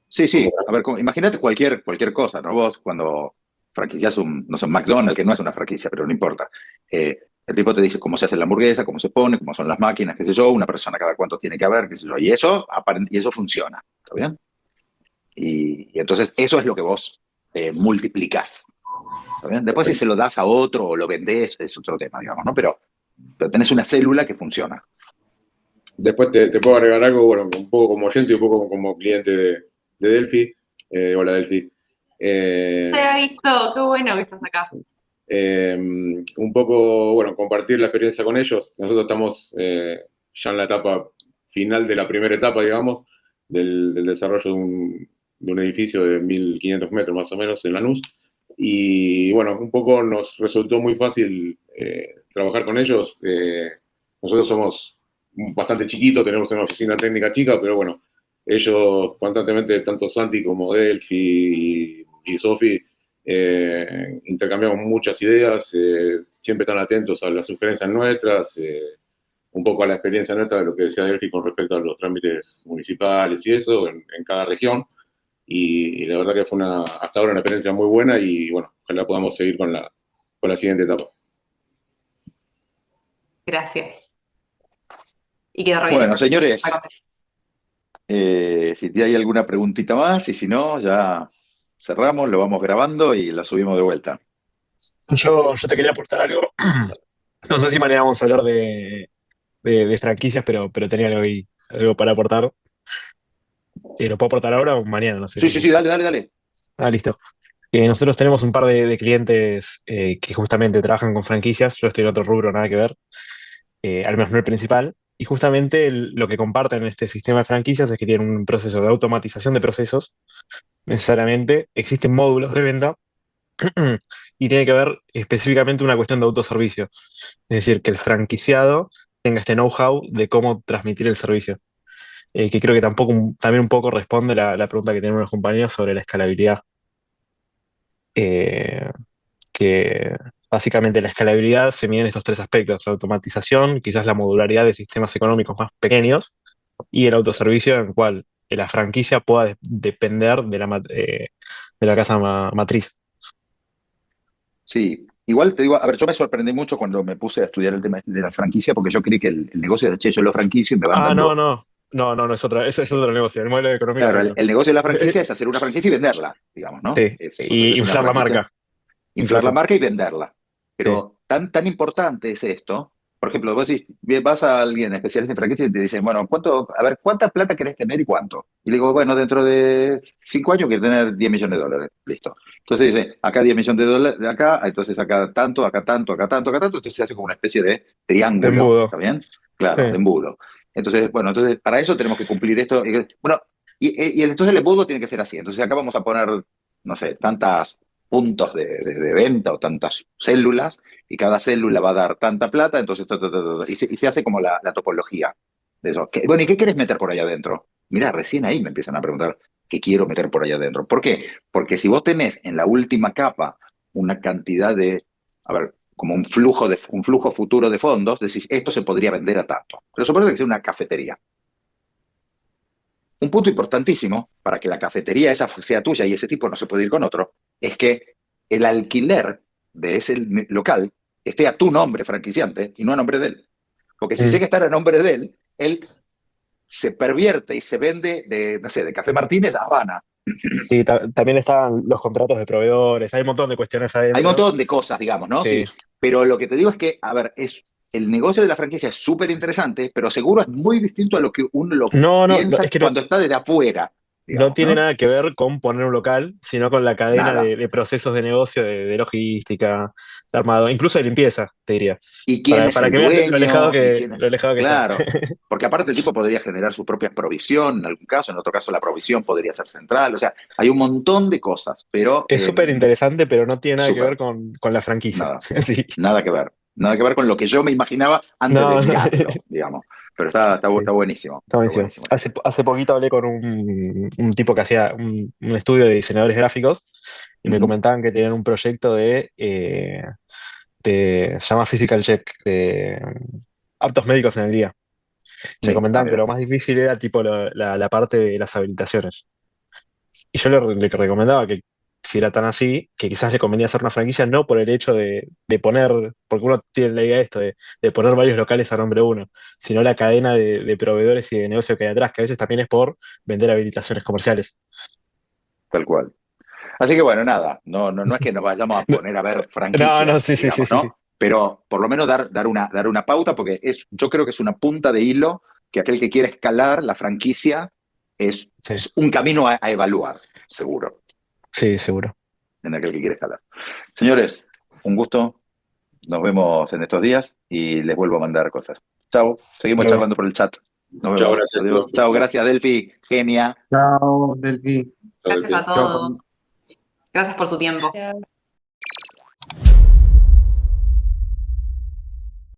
Sí, sí. A ver, imagínate cualquier cosa, ¿no? Vos cuando franquicias no sé, un McDonald's, que no es una franquicia, pero no importa. El tipo te dice cómo se hace la hamburguesa, cómo se pone, cómo son las máquinas, qué sé yo, una persona cada cuánto tiene que haber, qué sé yo. Y eso funciona, ¿está bien? Y entonces eso es lo que vos multiplicás. ¿Está bien? Después si se lo das a otro o lo vendés, es otro tema, digamos, ¿no? Pero tenés una célula que funciona. Después te puedo agregar algo, bueno, un poco como oyente y un poco como cliente de Delphi. Hola, Delphi. Te he visto, qué bueno que estás acá. Un poco, bueno, compartir la experiencia con ellos. Nosotros estamos ya en la etapa final de la primera etapa, digamos, del desarrollo de un edificio de 1.500 metros más o menos en Lanús. Y bueno, un poco nos resultó muy fácil trabajar con ellos. Nosotros somos bastante chiquitos, tenemos una oficina técnica chica, pero bueno, ellos constantemente, tanto Santi como Delphi y Sofi, intercambiamos muchas ideas, siempre están atentos a las sugerencias nuestras, un poco a la experiencia nuestra de lo que decía Delphi con respecto a los trámites municipales y eso en cada región. Y la verdad que fue hasta ahora una experiencia muy buena y bueno, ojalá podamos seguir con la siguiente etapa. Gracias. Y quedó re bien. Bueno, señores, si hay alguna preguntita más y si no, ya cerramos, lo vamos grabando y lo subimos de vuelta. Yo te quería aportar algo. No sé si mañana vamos a hablar de franquicias, pero tenía algo para aportar. ¿Lo puedo aportar ahora o mañana? No sé. Sí, dale. Listo. Nosotros tenemos un par de clientes que justamente trabajan con franquicias. Yo estoy en otro rubro, nada que ver. Al menos no el principal. Y justamente lo que comparten en este sistema de franquicias es que tienen un proceso de automatización de procesos. Necesariamente existen módulos de venta y tiene que ver específicamente una cuestión de autoservicio. Es decir, que el franquiciado tenga este know-how de cómo transmitir el servicio. Que creo que también un poco responde la pregunta que tienen los compañeros sobre la escalabilidad. Que básicamente la escalabilidad se mide en estos tres aspectos: la automatización, quizás la modularidad de sistemas económicos más pequeños, y el autoservicio en el cual la franquicia pueda depender de la casa matriz. Sí, igual te digo, a ver, yo me sorprendí mucho cuando me puse a estudiar el tema de la franquicia porque yo creí que el negocio de, che, yo lo franquicio y me van dando... No, es otro negocio. El modelo económico. Claro, el negocio de la franquicia es hacer una franquicia y venderla, digamos, ¿no? Sí, y inflar la marca. Inflar la marca y venderla. Pero tan importante es esto. Por ejemplo, vos vas a alguien especialista en franquicia y te dicen, bueno, ¿cuánta plata querés tener y cuánto? Y le digo, bueno, dentro de 5 años quiero tener 10 millones de dólares. Listo. Entonces dice, acá 10 millones de dólares, de acá, entonces acá tanto, acá tanto, acá tanto, acá tanto. Entonces se hace como una especie de triángulo. De embudo. ¿Está bien? Claro, de embudo. Entonces, bueno, para eso tenemos que cumplir esto. Bueno, y entonces el embudo tiene que ser así. Entonces acá vamos a poner, no sé, tantas puntos de venta o tantas células, y cada célula va a dar tanta plata, entonces y se hace como la topología de eso. Bueno, ¿y qué quieres meter por allá adentro? Mirá, recién ahí me empiezan a preguntar qué quiero meter por allá adentro. ¿Por qué? Porque si vos tenés en la última capa una cantidad de, como un flujo futuro de fondos, decís, esto se podría vender a tanto. Pero suponete que sea una cafetería. Un punto importantísimo para que la cafetería esa sea tuya y ese tipo no se puede ir con otro, es que el alquiler de ese local esté a tu nombre, franquiciante, y no a nombre de él. Porque si llega a estar a nombre de él se pervierte y se vende de Café Martínez a Habana. Sí, también están los contratos de proveedores, hay un montón de cuestiones adentro. Hay un montón de cosas, digamos, ¿no? Sí. Pero lo que te digo es que, el negocio de la franquicia es súper interesante, pero seguro es muy distinto a lo que uno piensa cuando está desde afuera. digamos, no tiene ¿no? nada que ver con poner un local, sino con la cadena Nada. de procesos de negocio, de logística, de armado, incluso de limpieza, te diría. ¿Y quién es Para el que veas dueño? ¿Y quién es? lo alejado que está. Claro, porque aparte el tipo podría generar su propia provisión, en algún caso, en otro caso la provisión podría ser central, o sea, hay un montón de cosas, pero Es súper interesante, pero no tiene nada que ver súper, con la franquicia. nada, Sí. nada que ver con lo que yo me imaginaba antes de No, no. mirarlo, digamos, pero está Sí, buenísimo, está está buenísimo. buenísimo. Hace poquito hablé con un tipo que hacía un estudio de diseñadores gráficos y me Ujú. comentaban que tenían un proyecto se llama Physical Check, de aptos médicos en el día. Y me Sí, comentaban que mira, lo más difícil era tipo la parte de las habilitaciones. Y yo le recomendaba que si era tan así, que quizás le convenía hacer una franquicia no por el hecho de poner, porque uno tiene la idea de esto, de poner varios locales a nombre de uno, sino la cadena de proveedores y de negocio que hay atrás, que a veces también es por vender habilitaciones comerciales. tal cual. Así que bueno, nada, no es que nos vayamos a No, poner a ver no, franquicias, sí, sí, sí, digamos, sí, sí. ¿no? Pero por lo menos dar una pauta, porque yo creo que es una punta de hilo que aquel que quiere escalar la franquicia Sí, es un camino a evaluar, seguro, sí, seguro. en aquel que quiere escalar. Señores, un gusto, nos vemos en estos días y les vuelvo a mandar cosas. Chao, seguimos Luego. charlando por el chat. Nos Chao, vemos. gracias, Adiós. profe. Chao, gracias Delphi, genia. Chao, Delphi. Chao, Gracias Delphi. a todos. Gracias por su tiempo. Gracias.